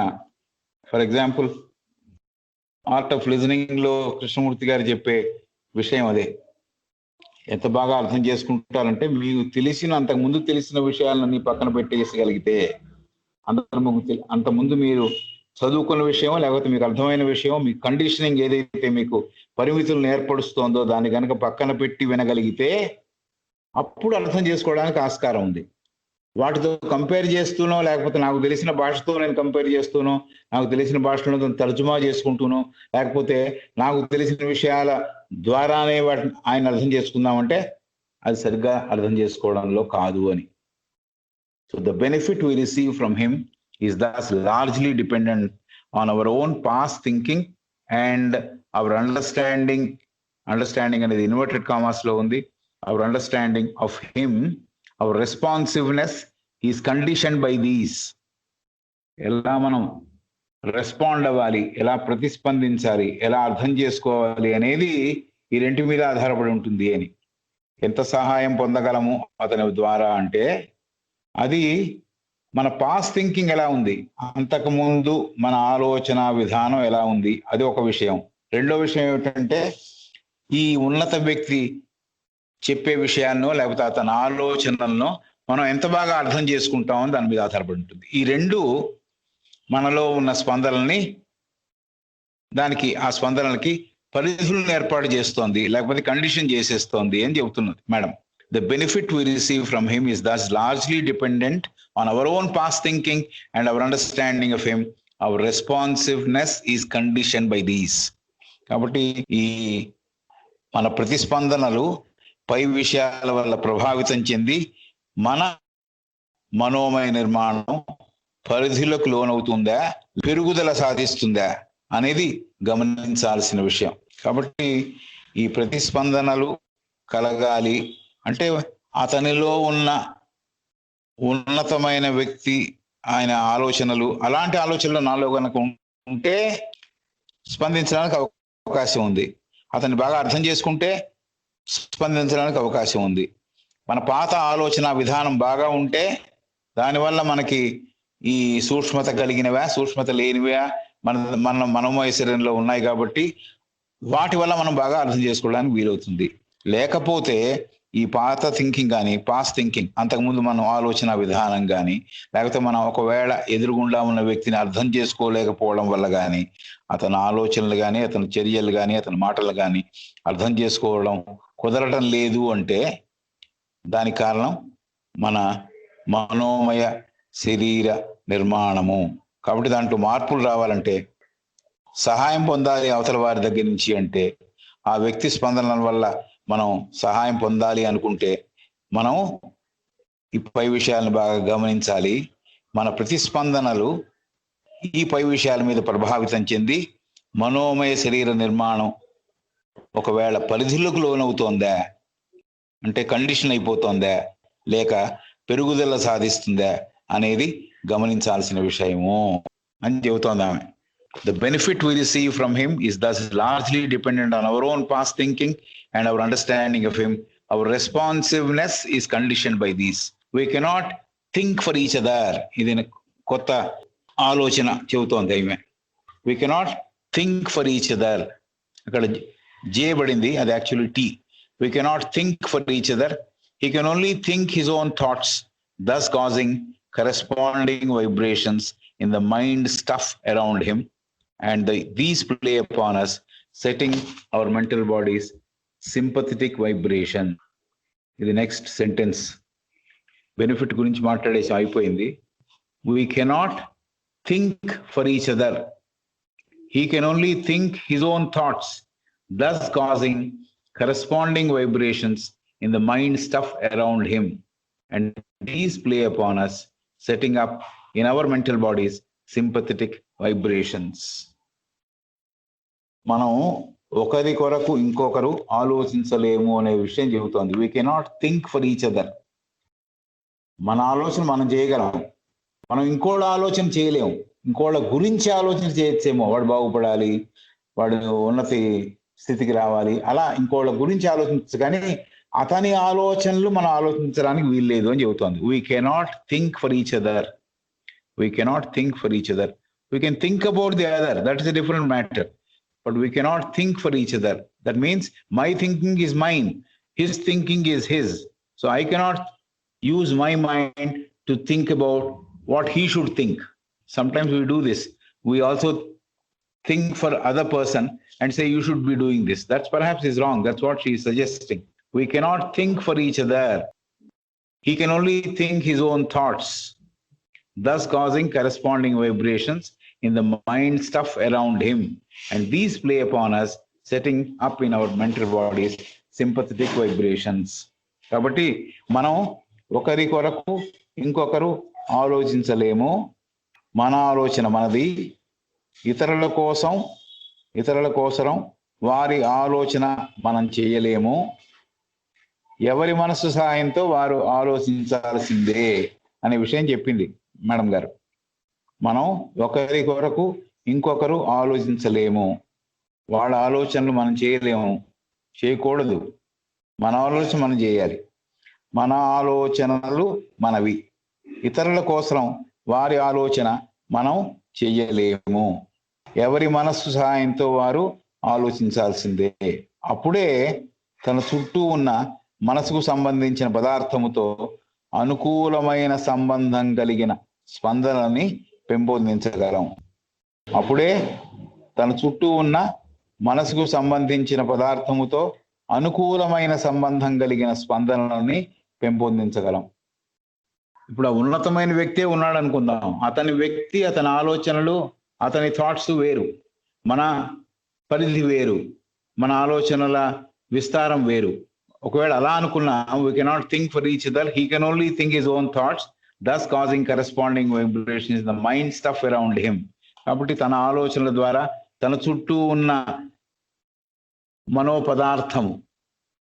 for example art of listening లో కృష్ణమూర్తి గారు చెప్పే విషయం అదే. ఎంత బాగా అర్థం చేసుకుంటారంటే మీకు అంతకుముందు తెలిసిన విషయాలన్నీ పక్కన పెట్టేసగలిగితే అంతకుముందు మీరు చదువుకున్న విషయం లేకపోతే మీకు అర్థమైన విషయం, మీ కండిషనింగ్ ఏదైతే మీకు పరిమితులను ఏర్పరుస్తోందో దాన్ని కనుక పక్కన పెట్టి వినగలిగితే అప్పుడు అర్థం చేసుకోవడానికి ఆస్కారం ఉంది. వాటితో కంపేర్ చేస్తూనో లేకపోతే నాకు తెలిసిన భాషతో నేను కంపేర్ చేస్తూనో, నాకు తెలిసిన భాషలో తర్జుమా చేసుకుంటూనో, లేకపోతే నాకు తెలిసిన విషయాల ద్వారానే వాటిని ఆయన అర్థం చేసుకుందామంటే అది సరిగ్గా అర్థం చేసుకోవడంలో కాదు అని. So the benefit we receive from him is thus largely dependent on our own past thinking and our understanding అనేది ఇన్వర్టెడ్ కామాస్ లో ఉంది. our understanding of him, our responsiveness is conditioned by these. ఎలా మనం respond అవ్వాలి, ఎలా ప్రతిస్పందించాలి, ఎలా అర్థం చేసుకోవాలి అనేది ఈ రెంటి మీద ఆధారపడి ఉంటుంది అని. ఎంత సహాయం పొందగలము అతని ద్వారా అంటే అది మన పాస్ట్ థింకింగ్ ఎలా ఉంది, అంతకుముందు మన ఆలోచన విధానం ఎలా ఉంది, అది ఒక విషయం. రెండో విషయం ఏమిటంటే ఈ ఉన్నత వ్యక్తి చెప్పే విషయాన్నో లేకపోతే అతని ఆలోచనలను మనం ఎంత బాగా అర్థం చేసుకుంటామో దాని మీద ఆధారపడి ఉంటుంది. ఈ రెండు మనలో ఉన్న స్పందనల్ని ఆ స్పందనలకి పరిధులను ఏర్పాటు చేస్తోంది లేకపోతే కండిషన్ చేసేస్తోంది అని చెబుతున్నది madam. The benefit we receive from him is thus largely dependent on our own past thinking and our understanding of him. Our responsiveness is conditioned by these. కాబట్టి ఈ మన ప్రతిస్పందనలు పై విషయాల వల్ల ప్రభావితం చెంది మన మనోమయ నిర్మాణం పరిధిలోకి లోనవుతుందా, పెరుగుదల సాధిస్తుందా అనేది గమనించాల్సిన విషయం. కాబట్టి ఈ ప్రతిస్పందనలు కలగాలి అంటే అతనిలో ఉన్న ఉన్నతమైన వ్యక్తి ఆయన ఆలోచనలు, అలాంటి ఆలోచనలు నాలో కనుక ఉంటే స్పందించడానికి అవకాశం ఉంది. అతన్ని బాగా అర్థం చేసుకుంటే స్పందించడానికి అవకాశం ఉంది. మన పాత ఆలోచన విధానం బాగా ఉంటే దానివల్ల మనకి ఈ సూక్ష్మత కలిగినవా సూక్ష్మత లేనివా మన మనోమయ శరీరంలో ఉన్నాయి కాబట్టి వాటి వల్ల మనం బాగా అర్థం చేసుకోవడానికి వీలవుతుంది. లేకపోతే ఈ పాత థింకింగ్ కానీ పాస్ట్ థింకింగ్, అంతకుముందు మనం ఆలోచన విధానం కానీ లేకపోతే మనం ఒకవేళ ఎదురుగుండా ఉన్న వ్యక్తిని అర్థం చేసుకోలేకపోవడం వల్ల కానీ అతని ఆలోచనలు కానీ అతని చర్యలు కానీ అతని మాటలు కానీ అర్థం చేసుకోవడం కుదరటం లేదు అంటే దానికి కారణం మన మనోమయ శరీర నిర్మాణము. కాబట్టి దాంట్లో మార్పులు రావాలంటే సహాయం పొందాలి అవతల వారి దగ్గర నుంచి అంటే ఆ వ్యక్తి స్పందనల వల్ల మనం సహాయం పొందాలి అనుకుంటే మనం ఈ పై విషయాలను బాగా గమనించాలి. మన ప్రతిస్పందనలు ఈ పై విషయాల మీద ప్రభావితం చెంది మనోమయ శరీర నిర్మాణం ఒకవేళ పరిధిలోకి లోనవుతోందా అంటే కండిషన్ అయిపోతుందా లేక పెరుగుదల సాధిస్తుందా అనేది గమనించాల్సిన విషయము అని చెబుతోంది ఆమె. The benefit we receive from him is thus largely dependent on our own past thinking and our understanding of him. Our responsiveness is conditioned by these. We cannot think for each other. ఇది కొత్త ఆలోచన చెబుతోంది ఈమె. We cannot think for each other. అక్కడ చేయబడింది, అది actually టీ. We cannot think for each other. He can only think his own thoughts, thus causing corresponding vibrations in the mind stuff around him. And these play upon us, setting our mental bodies sympathetic vibration. ఇది next sentence. Benefit గురించి మాట్లాడేసి అయిపోయింది. We cannot think for each other. He can only think his own thoughts, thus causing corresponding vibrations in the mind stuff around him. And these play upon us, setting up in our mental bodies sympathetic vibrations. మనం ఒకరి కొరకు ఇంకొకరు ఆలోచించలేము అనే విషయం చెబుతోంది. We cannot think for each other. మన ఆలోచన మనం చేయగలం, మనం ఇంకోళ్ళ ఆలోచన చేయలేము. ఇంకోళ్ళ గురించి ఆలోచన చేయొచ్చేమో, వాడు బాగుపడాలి, వాడు ఉన్నతి స్థితికి రావాలి, అలా ఇంకోళ్ళ గురించి ఆలోచించచ్చు, కానీ అతని ఆలోచనలు మనం ఆలోచించడానికి వీల్లేదు అని చెబుతోంది. We cannot think for each other. We cannot think for each other. We can think about the other. That is a different matter. But we cannot think for each other. That means my thinking is mine. His thinking is his. So I cannot use my mind to think about what he should think. Sometimes we do this. We also think for other person and say, you should be doing this. That's perhaps is wrong. That's what she is suggesting. We cannot think for each other. He can only think his own thoughts, thus causing corresponding vibrations in the mind stuff around him. And these play upon us, setting up in our mental bodies sympathetic vibrations. కాబట్టి మనం ఒకరి కొరకు ఇంకొకరు ఆలోచించలేము. మన ఆలోచన మనది, ఇతరుల కోసరం వారి ఆలోచన మనం చేయలేము. ఎవరి మనసు సహాయంతో వారు ఆలోచించాల్సిందే అనే విషయం చెప్పింది మేడం గారు. మనం ఒకరి కొరకు ఇంకొకరు ఆలోచించలేము, వాళ్ళ ఆలోచనలు మనం చేయలేము, చేయకూడదు. మన ఆలోచన మనం చేయాలి. మన ఆలోచనలు మనవి, ఇతరుల కోసం వారి ఆలోచన మనం చెయ్యలేము. ఎవరి మనస్సు సహాయంతో వారు ఆలోచించాల్సిందే. అప్పుడే తన చుట్టూ ఉన్న మనసుకు సంబంధించిన పదార్థముతో అనుకూలమైన సంబంధం కలిగిన స్పందనని పెంపొందించగలం. అప్పుడే తన చుట్టూ ఉన్న మనసుకు సంబంధించిన పదార్థముతో అనుకూలమైన సంబంధం కలిగిన స్పందనని పెంపొందించగలం. ఇప్పుడు ఆ ఉన్నతమైన వ్యక్తే ఉన్నాడు అనుకుందాం. అతని వ్యక్తి, అతని ఆలోచనలు, అతని థాట్స్ వేరు, మన పరిధి వేరు, మన ఆలోచనల విస్తారం వేరు. ఒకవేళ అలా అనుకున్నా, we cannot think for each other. He can only think his own thoughts, thus causing corresponding vibrations in the mind stuff around him. కాబట్టి తన ఆలోచనల ద్వారా తన చుట్టూ ఉన్న మనోపదార్థము,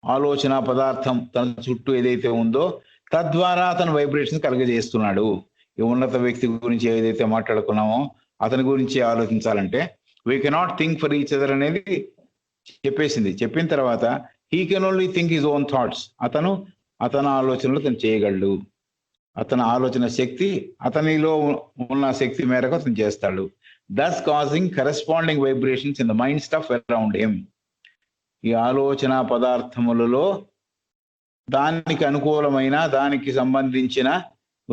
ఆలోచన పదార్థం తన చుట్టూ ఏదైతే ఉందో తద్వారా అతను వైబ్రేషన్ కలుగజేస్తున్నాడు. ఈ ఉన్నత వ్యక్తి గురించి ఏదైతే మాట్లాడుకున్నామో అతని గురించి ఆలోచించాలంటే we cannot think for each other అనేది చెప్పేసింది. చెప్పిన తర్వాత he can only think his own thoughts. అతని ఆలోచనలు తను చేయగలడు. అతని ఆలోచన శక్తి, అతనిలో ఉన్న శక్తి మేరకు అతను చేస్తాడు. thus causing corresponding vibrations in the mind stuff around him. ఈ ఆలోచన పదార్థములలో దానికి అనుకూలమైన, దానికి సంబంధించిన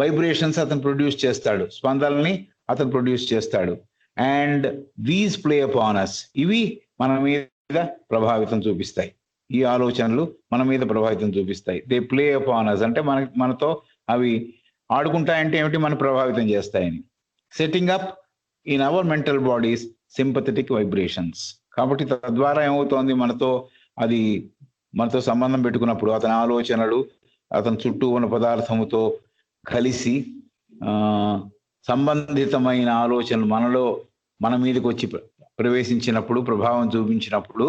వైబ్రేషన్స్ అతను ప్రొడ్యూస్ చేస్తాడు, స్పందనల్ని అతను ప్రొడ్యూస్ చేస్తాడు. And these play upon us. ఇవి మన మీద ప్రభావితం చూపిస్తాయి. ఈ ఆలోచనలు మన మీద ప్రభావితం చూపిస్తాయి. దే ప్లే అపాన్ us అంటే మనతో అవి ఆడుకుంటాయంటే ఏమిటి, మన ప్రభావితం చేస్తాయని. Setting up in our mental bodies sympathetic vibrations. కాబట్టి తద్వారా ఏమవుతోంది, మనతో సంబంధం పెట్టుకున్నప్పుడు అతని ఆలోచనలు అతని చుట్టూ ఉన్న పదార్థముతో కలిసి సంబంధితమైన ఆలోచనలు మన మీదకి వచ్చి ప్రవేశించినప్పుడు, ప్రభావం చూపించినప్పుడు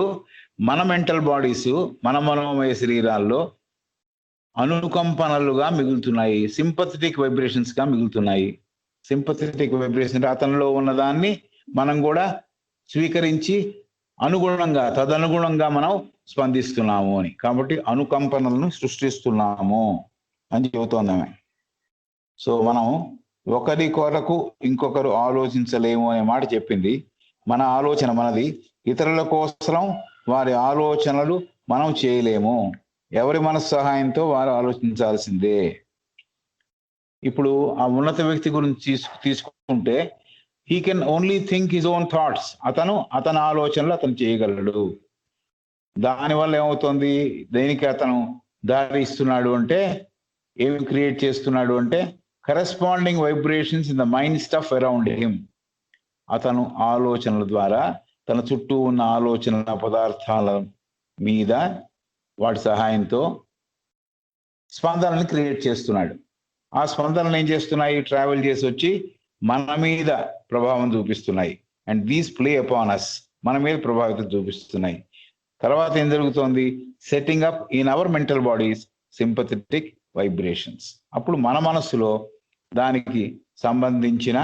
మన మెంటల్ బాడీస్, మన మనోమయ శరీరాల్లో అనుకంపనలుగా మిగులుతున్నాయి, సింపథెటిక్ వైబ్రేషన్స్ గా మిగులుతున్నాయి. సింపథెటిక్ వైబ్రేషన్ అంటే అతనిలో ఉన్నదాన్ని మనం కూడా స్వీకరించి తదనుగుణంగా మనం స్పందిస్తున్నాము అని. కాబట్టి అనుకంపనలను సృష్టిస్తున్నాము అని చెబుతోంది ఆమె. సో మనం ఒకరి కొరకు ఇంకొకరు ఆలోచించలేము అనే మాట చెప్పింది. మన ఆలోచన మనది, ఇతరుల కోసం వారి ఆలోచనలు మనం చేయలేము. ఎవరి మనసు సహాయంతో వారు ఆలోచించాల్సిందే. ఇప్పుడు ఆ ఉన్నత వ్యక్తి గురించి తీసుకుంటే he can only think his own thoughts. అతని ఆలోచనలు అతను చేయగలడు. దానివల్ల ఏమవుతుంది, దేనికి అతను దారి ఇస్తున్నాడు అంటే, ఏమి క్రియేట్ చేస్తున్నాడు అంటే corresponding vibrations in the mind stuff around him. అతను ఆలోచనల ద్వారా తన చుట్టూ ఉన్న ఆలోచనల పదార్థాల మీద వాటి సహాయంతో స్పందనని క్రియేట్ చేస్తున్నాడు. ఆ స్పందనలు ఏం చేస్తున్నాయి, ట్రావెల్ చేసి వచ్చి మన మీద ప్రభావం చూపిస్తున్నాయి. And these play upon us, మన మీద ప్రభావితం చూపిస్తున్నాయి. తర్వాత ఏం జరుగుతోంది, setting up in our mental bodies sympathetic vibrations. అప్పుడు మన మనస్సులో దానికి సంబంధించిన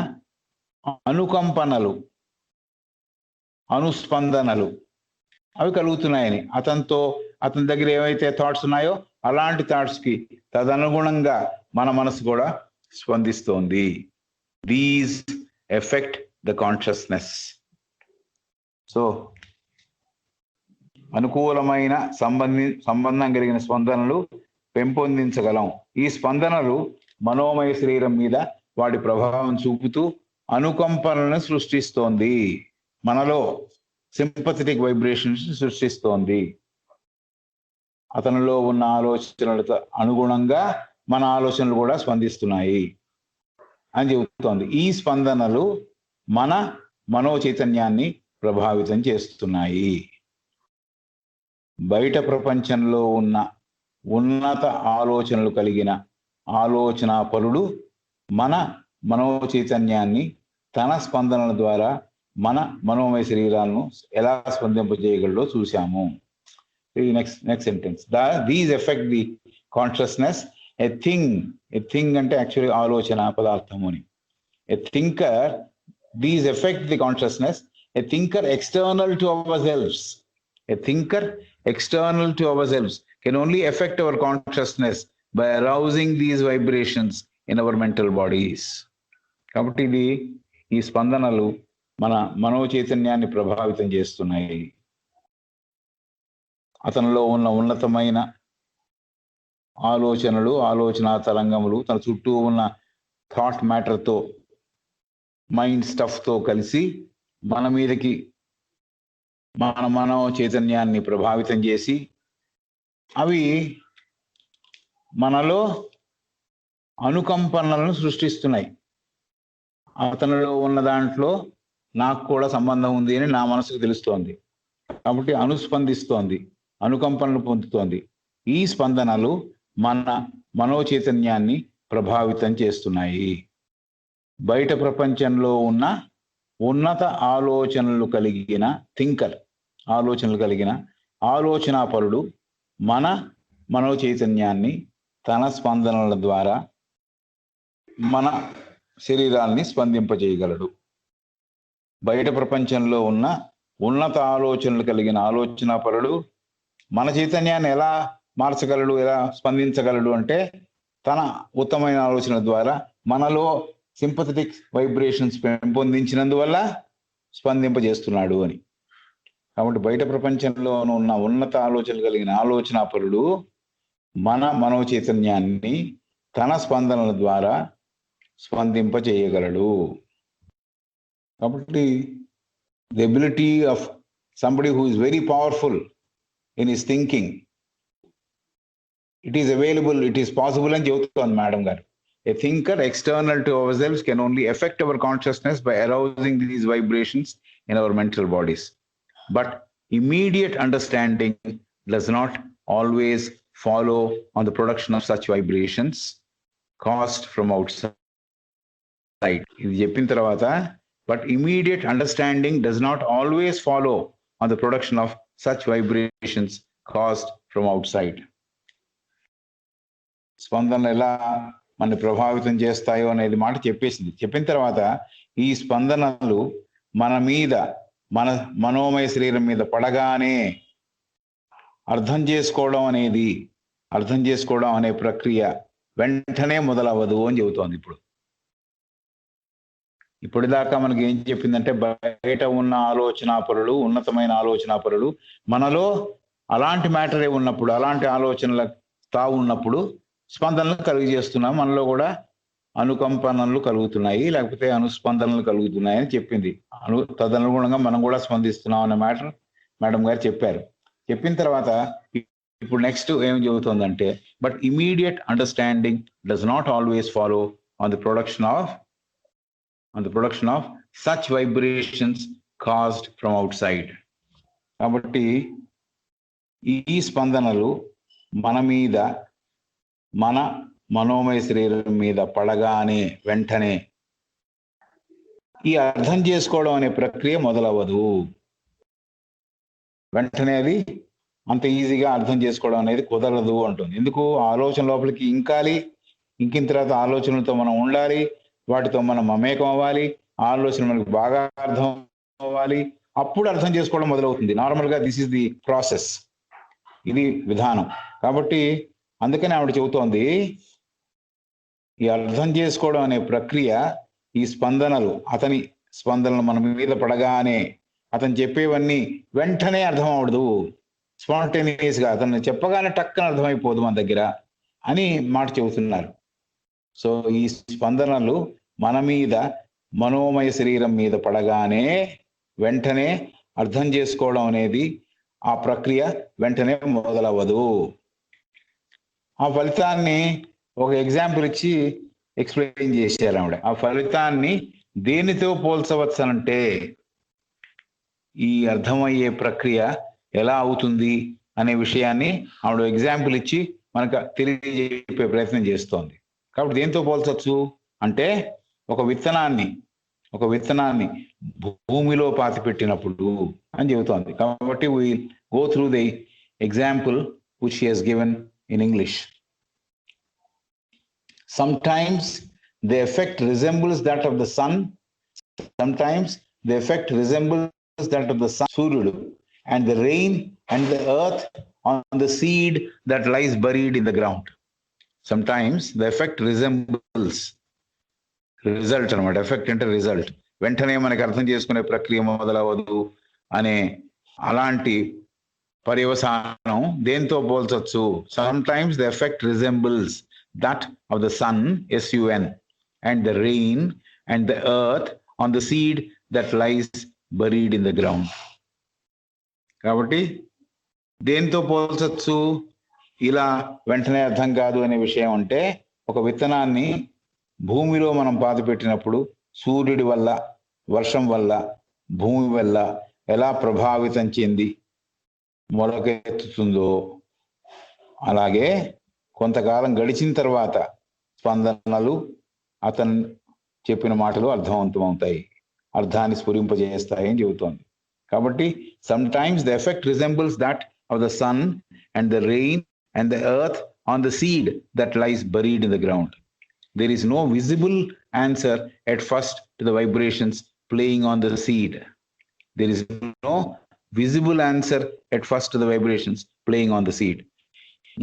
అనుకంపనలు, అనుస్పందనలు అవి కలుగుతున్నాయని, అతని దగ్గర ఏవైతే థాట్స్ ఉన్నాయో అలాంటి థాట్స్ కి తదనుగుణంగా మన మనసు కూడా స్పందిస్తోంది. These effect the consciousness. So అనుకూలమైన సంబంధం కలిగిన స్పందనలు పెంపొందించగలం. ఈ స్పందనలు మనోమయ శరీరం మీద వాటి ప్రభావం చూపుతూ అనుకంపనలను సృష్టిస్తోంది. మనలో సింపథెటిక్ వైబ్రేషన్స్ సృష్టిస్తోంది. అతనిలో ఉన్న ఆలోచనలతో అనుగుణంగా మన ఆలోచనలు కూడా స్పందిస్తున్నాయి అని చెబుతోంది. ఈ స్పందనలు మన మనో చైతన్యాన్ని ప్రభావితం చేస్తున్నాయి. బయట ప్రపంచంలో ఉన్న ఉన్నత ఆలోచనలు కలిగిన ఆలోచనా పరుడు మన మనో చైతన్యాన్ని తన స్పందనల ద్వారా మన మనోమయ శరీరాలను ఎలా స్పందింపజేయగలడో చూశాము. Next sentence, these effect the consciousness. A thing అంటే యాక్చువల్లీ ఆలోచన పదార్థము అని. A thinker, these effect the consciousness. A thinker external to ourselves. A thinker external to ourselves can only affect our consciousness by arousing these vibrations in our mental bodies. కాబట్టి ఈ స్పందనలు మన మనో చైతన్యాన్ని ప్రభావితం చేస్తున్నాయి. అతనిలో ఉన్న ఉన్నతమైన ఆలోచనలు, ఆలోచన తరంగములు తన చుట్టూ ఉన్న థాట్ మ్యాటర్తో, మైండ్ స్టఫ్తో కలిసి మన మీదకి మన మనో చైతన్యాన్ని ప్రభావితం చేసి అవి మనలో అనుకంపనలను సృష్టిస్తున్నాయి. అతనిలో ఉన్న దాంట్లో నాకు కూడా సంబంధం ఉంది అని నా మనసుకు తెలుస్తోంది. కాబట్టి అనుస్పందిస్తోంది, అనుకంపనలు పొందుతోంది. ఈ స్పందనలు మన మనో చైతన్యాన్ని ప్రభావితం చేస్తున్నాయి. బయట ప్రపంచంలో ఉన్న ఉన్నత ఆలోచనలు కలిగిన థింకర్, ఆలోచనలు కలిగిన ఆలోచనాపరుడు మన మనో చైతన్యాన్ని తన స్పందనల ద్వారా మన శరీరాన్ని స్పందింపజేయగలడు. బయట ప్రపంచంలో ఉన్న ఉన్నత ఆలోచనలు కలిగిన ఆలోచనాపరుడు మన చైతన్యాన్ని ఎలా మార్చగలడు, ఎలా స్పందించగలడు అంటే తన ఉత్తమమైన ఆలోచన ద్వారా మనలో సింపథెటిక్ వైబ్రేషన్స్ పెంపొందించినందువల్ల స్పందింపజేస్తున్నాడు అని. కాబట్టి బయట ప్రపంచంలో ఉన్న ఉన్నత ఆలోచనలు కలిగిన ఆలోచనాపరుడు మన మనో చైతన్యాన్ని తన స్పందనల ద్వారా స్పందింపజేయగలడు. కాబట్టి the ability of somebody who is very powerful in his thinking, it is available, it is possible అని చెబుతోంది మేడం గారు. A thinker external to ourselves can only affect our consciousness by arousing these vibrations in our mental bodies. But immediate understanding does not always follow on the production of such vibrations caused from outside. ఇది చెప్పిన తర్వాత, but immediate understanding does not always follow on the production of such vibrations caused from outside. స్పందనలు ఎలా మన ప్రభావితం చేస్తాయో అనేది మాట చెప్పేసింది. చెప్పిన తర్వాత ఈ స్పందనలు మన మీద, మన మనోమయ శరీరం మీద పడగానే అర్థం చేసుకోవడం అనే ప్రక్రియ వెంటనే మొదలవ్వదు అని చెబుతోంది. ఇప్పటిదాకా మనకి ఏం చెప్పిందంటే, బయట ఉన్న ఆలోచనాపరులు, ఉన్నతమైన ఆలోచనాపరులు మనలో అలాంటి మ్యాటరే ఉన్నప్పుడు, అలాంటి ఆలోచనల తావు ఉన్నప్పుడు స్పందనలు కలుగజేస్తున్నాం. మనలో కూడా అనుకంపనలు కలుగుతున్నాయి, లేకపోతే అనుస్పందనలు కలుగుతున్నాయి అని చెప్పింది. తదనుగుణంగా మనం కూడా స్పందిస్తున్నాం అనే మ్యాటర్ మేడం గారు చెప్పారు. చెప్పిన తర్వాత ఇప్పుడు నెక్స్ట్ ఏం చెబుతుందంటే, but immediate understanding does not always follow on the production of such vibrations caused from outside. కాబట్టి ఈ స్పందనలు మన మీద, మన మనోమయ శరీరం మీద పడగానే వెంటనే ఈ అర్థం చేసుకోవడం అనే ప్రక్రియ మొదలవ్వదు. వెంటనే అది అంత ఈజీగా అర్థం చేసుకోవడం అనేది కుదరదు అంటుంది. ఎందుకు? ఆలోచన లోపలికి ఇంకిన తర్వాత ఆలోచనలతో మనం ఉండాలి, వాటితో మనం మమేకం అవ్వాలి, ఆలోచన మనకు బాగా అర్థం అవ్వాలి, అప్పుడు అర్థం చేసుకోవడం మొదలవుతుంది. నార్మల్గా దిస్ ఇస్ ది ప్రాసెస్, ఇది విధానం. కాబట్టి అందుకని ఆవిడ చెబుతోంది, ఈ అర్థం చేసుకోవడం అనే ప్రక్రియ, ఈ అతని స్పందనలు మన మీద పడగానే అతను చెప్పేవన్నీ వెంటనే అర్థం అవడదు, స్పాంటేనియస్గా అతను చెప్పగానే టక్కన అర్థమైపోదు మన దగ్గర అని మాట చెబుతున్నారు. సో ఈ స్పందనలు మన మీద, మనోమయ శరీరం మీద పడగానే వెంటనే అర్థం చేసుకోవడం అనేది, ఆ ప్రక్రియ వెంటనే మొదలవ్వదు. ఆ ఫలితాన్ని ఒక ఎగ్జాంపుల్ ఇచ్చి ఎక్స్ప్లెయిన్ చేశారు ఆవిడ. ఆ ఫలితాన్ని దేనితో పోల్చవచ్చనంటే, ఈ అర్థమయ్యే ప్రక్రియ ఎలా అవుతుంది అనే విషయాన్ని ఆవిడ ఎగ్జాంపుల్ ఇచ్చి మనకు తెలియజేసే ప్రయత్నం చేస్తోంది. కాబట్టి దేంతో పోల్చవచ్చు అంటే, ఒక విత్తనాన్ని భూమిలో పాతిపెట్టినప్పుడు అని చెబుతోంది. కాబట్టి we go through the example which she has given in English. Sometimes the effect resembles that of the sun. Sometimes the effect resembles that of the sun, Suryudu, and the rain and the earth on the seed that lies buried in the ground. Sometimes the effect resembles, result అనమాట. Effect అంటే result. వెంటనే మనకి అర్థం చేసుకునే ప్రక్రియ మొదలవదు అనే అలాంటి పర్యవసానం దేంతో పోల్చొచ్చు? Sometimes the effect resembles that of the sun, SUN, and the rain and the earth on the seed that lies buried in the ground. కాబట్టి దేంతో పోల్చొచ్చు ఇలా వentane అర్థం కాదు అనే విషయం అంటే, ఒక విత్తనాన్ని భూమిలో మనం పాతిపెట్టినప్పుడు సూర్యుడి వల్ల, వర్షం వల్ల, భూమి వల్ల ఎలా ప్రభావితం చెంది మొలకెత్తుతుందో, అలాగే కొంతకాలం గడిచిన తర్వాత స్పందనలు అతను చెప్పిన మాటలు అర్థవంతమవుతాయి, అర్థాన్ని స్ఫురింపజేస్తాయి అని చెబుతోంది. కాబట్టి sometimes the effect resembles that of the sun and the rain and the earth on the seed that lies buried in the ground. There is no visible answer at first to the vibrations playing on the seed. There is no visible answer at first to the vibrations playing on the seed.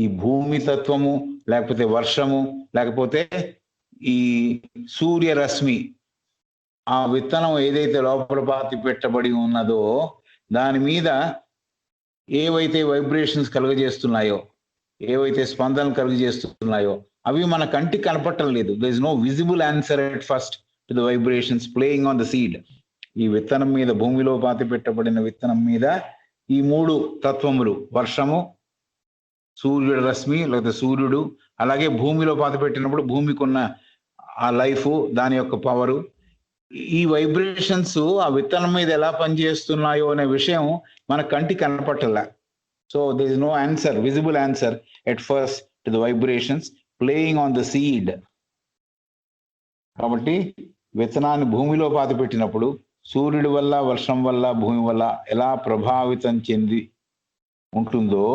ఈ భూమి తత్వము, లేకపోతే వర్షము, లేకపోతే ఈ సూర్యరశ్మి, ఆ విత్తనం ఏదైతే లోపల పాతి పెట్టబడి ఉన్నదో దాని మీద ఏవైతే వైబ్రేషన్స్ కలుగజేస్తున్నాయో, ఏవైతే స్పందనలు కలుగజేస్తున్నాయో అవి మన కంటికి కనపడటం లేదు. there is no visible answer at first to the vibrations playing on the seed. ఈ విత్తనం మీద, భూమిలో పాతి పెట్టబడిన విత్తనం మీద ఈ మూడు తత్వములు, వర్షము, సూర్యుడు రశ్మి లేకపోతే సూర్యుడు, అలాగే భూమిలో పాతి పెట్టినప్పుడు భూమికి ఉన్న ఆ లైఫ్, దాని యొక్క పవరు, ఈ వైబ్రేషన్స్ ఆ విత్తనం మీద ఎలా పనిచేస్తున్నాయో అనే విషయం మన కంటికి కనపట్టలే. So there is no answer, visible answer at first to the vibrations playing on the seed. కాబట్టి విత్తనాన్ని భూమిలో పాతి పెట్టినప్పుడు సూర్యుడి వల్ల, వర్షం వల్ల, భూమి వల్ల ఎలా ప్రభావితం చెంది ఉంటుందో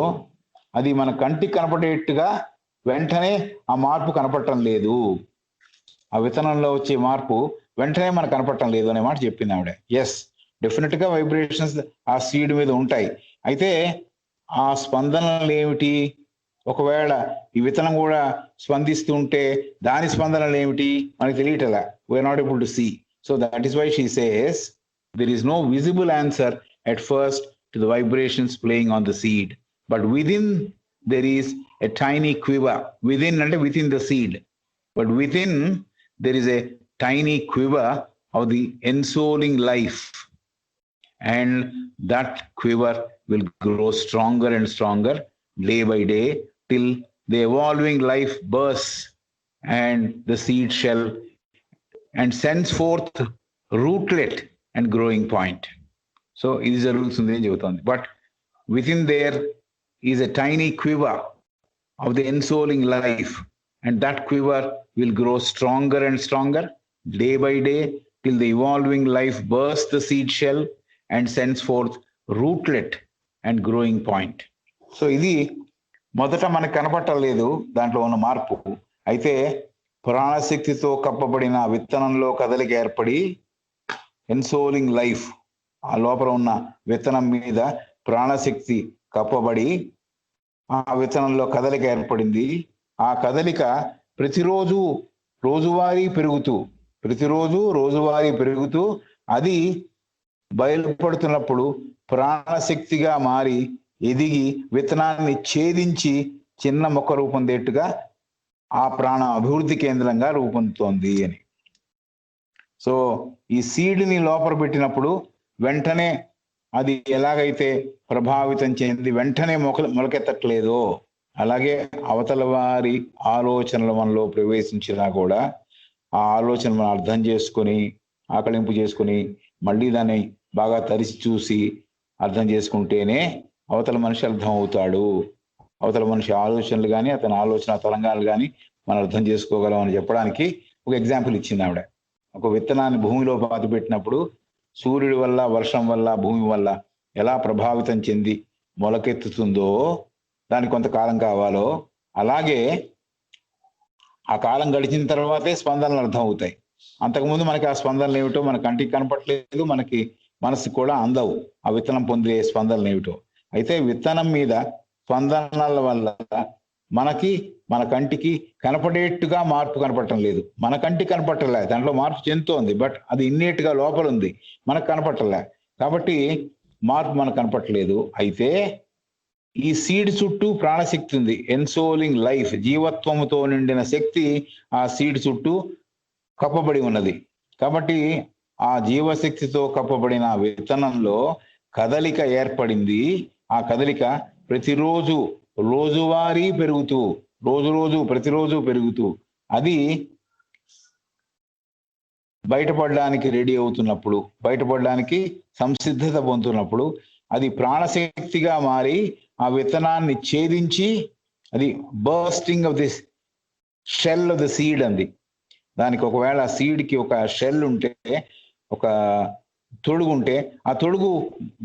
అది మన కంటికి కనపడేట్టుగా వెంటనే ఆ మార్పు కనపడటం లేదు, ఆ విత్తనంలో వచ్చే మార్పు వెంటనే మనకు కనపడటం లేదు అనే మాట చెప్పింది ఆవిడ. ఎస్, డెఫినెట్ గా వైబ్రేషన్స్ ఆ సీడ్ మీద ఉంటాయి. అయితే ఆ స్పందనలు ఏమిటి? ఒకవేళ ఈ విత్తనం కూడా స్పందిస్తూ ఉంటే దాని స్పందనలు ఏమిటి మనకి తెలియటలా. We are not able to see. So that is why she says there is no visible answer at first to the vibrations playing on the seed, but within there is a tiny quiver. Within and within the seed, but within there is a tiny quiver of the ensouling life, and that quiver will grow stronger and stronger day by day till the evolving life bursts and the seed shell and sends forth rootlet and growing point. So ఇది జరుగుతుంది అని చెబుతోంది. But within there is a tiny quiver of the ensouling life, and that quiver will grow stronger and stronger day by day till the evolving life bursts the seed shell and sends forth rootlet and growing point. So ఇది మొదట మనకు కనపట్టలేదు దాంట్లో ఉన్న మార్పు. అయితే ప్రాణశక్తితో కప్పబడిన విత్తనంలో కదలిక ఏర్పడి ఎన్సోలింగ్ లైఫ్, ఆ లోపల ఉన్న విత్తనం మీద ప్రాణశక్తి కప్పబడి ఆ విత్తనంలో కదలిక ఏర్పడింది. ఆ కదలిక ప్రతిరోజు రోజువారీ పెరుగుతూ అది బయలుపడుతున్నప్పుడు ప్రాణశక్తిగా మారి ఎదిగి విత్తనాన్ని ఛేదించి చిన్న మొక్క రూపొందేట్టుగా ఆ ప్రాణ అభివృద్ధి కేంద్రంగా రూపొందుతోంది అని. సో ఈ సీడ్ని లోపల పెట్టినప్పుడు వెంటనే అది ఎలాగైతే ప్రభావితం చెంది వెంటనే మొలకెత్తట్లేదో, అలాగే అవతల వారి ఆలోచనల మనలో ప్రవేశించినా కూడా ఆ ఆలోచన మనం అర్థం చేసుకొని ఆకలింపు చేసుకుని మళ్ళీ దాన్ని బాగా తరిచి చూసి అర్థం చేసుకుంటేనే అవతల మనిషి అర్థం అవుతాడు. అవతల మనిషి ఆలోచనలు కానీ అతని ఆలోచన తరంగాలు కానీ మనం అర్థం చేసుకోగలం అని చెప్పడానికి ఒక ఎగ్జాంపుల్ ఇచ్చింది ఆవిడ. ఒక విత్తనాన్ని భూమిలో పాతి పెట్టినప్పుడు సూర్యుడి వల్ల, వర్షం వల్ల, భూమి వల్ల ఎలా ప్రభావితం చెంది మొలకెత్తుతుందో దానికి కొంతకాలం కావాలో, అలాగే ఆ కాలం గడిచిన తర్వాతే స్పందనలు అర్థం అవుతాయి. అంతకుముందు మనకి ఆ స్పందనలు ఏమిటో మన కంటికి కనపట్లేదు, మనకి మనసుకు కూడా అందవు ఆ విత్తనం పొందే స్పందనలు ఏమిటో. అయితే విత్తనం మీద స్పందనల వల్ల మనకి మన కంటికి కనపడేట్టుగా మార్పు కనపడటం లేదు. మన కంటికి కనపట్టలే, దాంట్లో మార్పు చెందుతోంది, బట్ అది ఇన్నేట్గా లోపల ఉంది, మనకు కనపట్టలే. కాబట్టి మార్పు మనకు కనపట్టలేదు. అయితే ఈ సీడ్ చుట్టూ ప్రాణశక్తి ఉంది, ఎన్సోలింగ్ లైఫ్, జీవత్వముతో నిండిన శక్తి ఆ సీడ్ చుట్టూ కప్పబడి ఉన్నది. కాబట్టి ఆ జీవశక్తితో కప్పబడిన విత్తనంలో కదలిక ఏర్పడింది. ఆ కదలిక ప్రతిరోజు రోజువారీ పెరుగుతూ ప్రతిరోజు పెరుగుతూ అది బయటపడడానికి రెడీ అవుతున్నప్పుడు, బయటపడడానికి సంసిద్ధత పొందుతున్నప్పుడు అది ప్రాణశక్తిగా మారి ఆ విత్తనాన్ని ఛేదించి అది bursting of this shell of the seed అంది. దానికి ఒకవేళ సీడ్కి ఒక షెల్ ఉంటే, ఒక తొడుగు ఉంటే, ఆ తొడుగు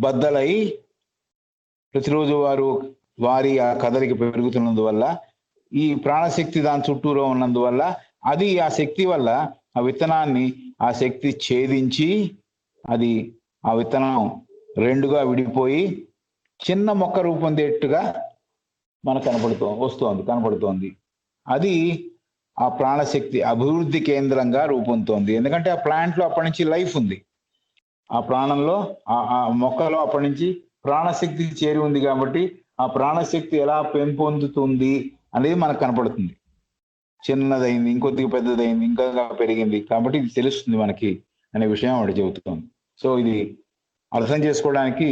బద్దలై ప్రతిరోజు వారి ఆ కదలిక పెరుగుతున్నందువల్ల ఈ ప్రాణశక్తి దాని చుట్టూలో ఉన్నందువల్ల అది ఆ శక్తి వల్ల ఆ విత్తనాన్ని ఆ శక్తి ఛేదించి అది ఆ విత్తనం రెండుగా విడిపోయి చిన్న మొక్క రూపొందేట్టుగా మనకు కనపడుతోంది. అది ఆ ప్రాణశక్తి అభివృద్ధి కేంద్రంగా రూపొందుతోంది. ఎందుకంటే ఆ ప్లాంట్లో అప్పటి నుంచి లైఫ్ ఉంది, ఆ ప్రాణంలో ఆ మొక్కలో అప్పటి నుంచి ప్రాణశక్తి చేరి ఉంది. కాబట్టి ఆ ప్రాణశక్తి ఎలా పెంపొందుతుంది అనేది మనకు కనపడుతుంది. చిన్నదైంది, ఇంకొద్దిగా పెద్దదైంది, ఇంకా పెరిగింది, కాబట్టి ఇది తెలుస్తుంది మనకి అనే విషయం ఆవిడ చెబుతుంది. సో ఇది అర్థం చేసుకోవడానికి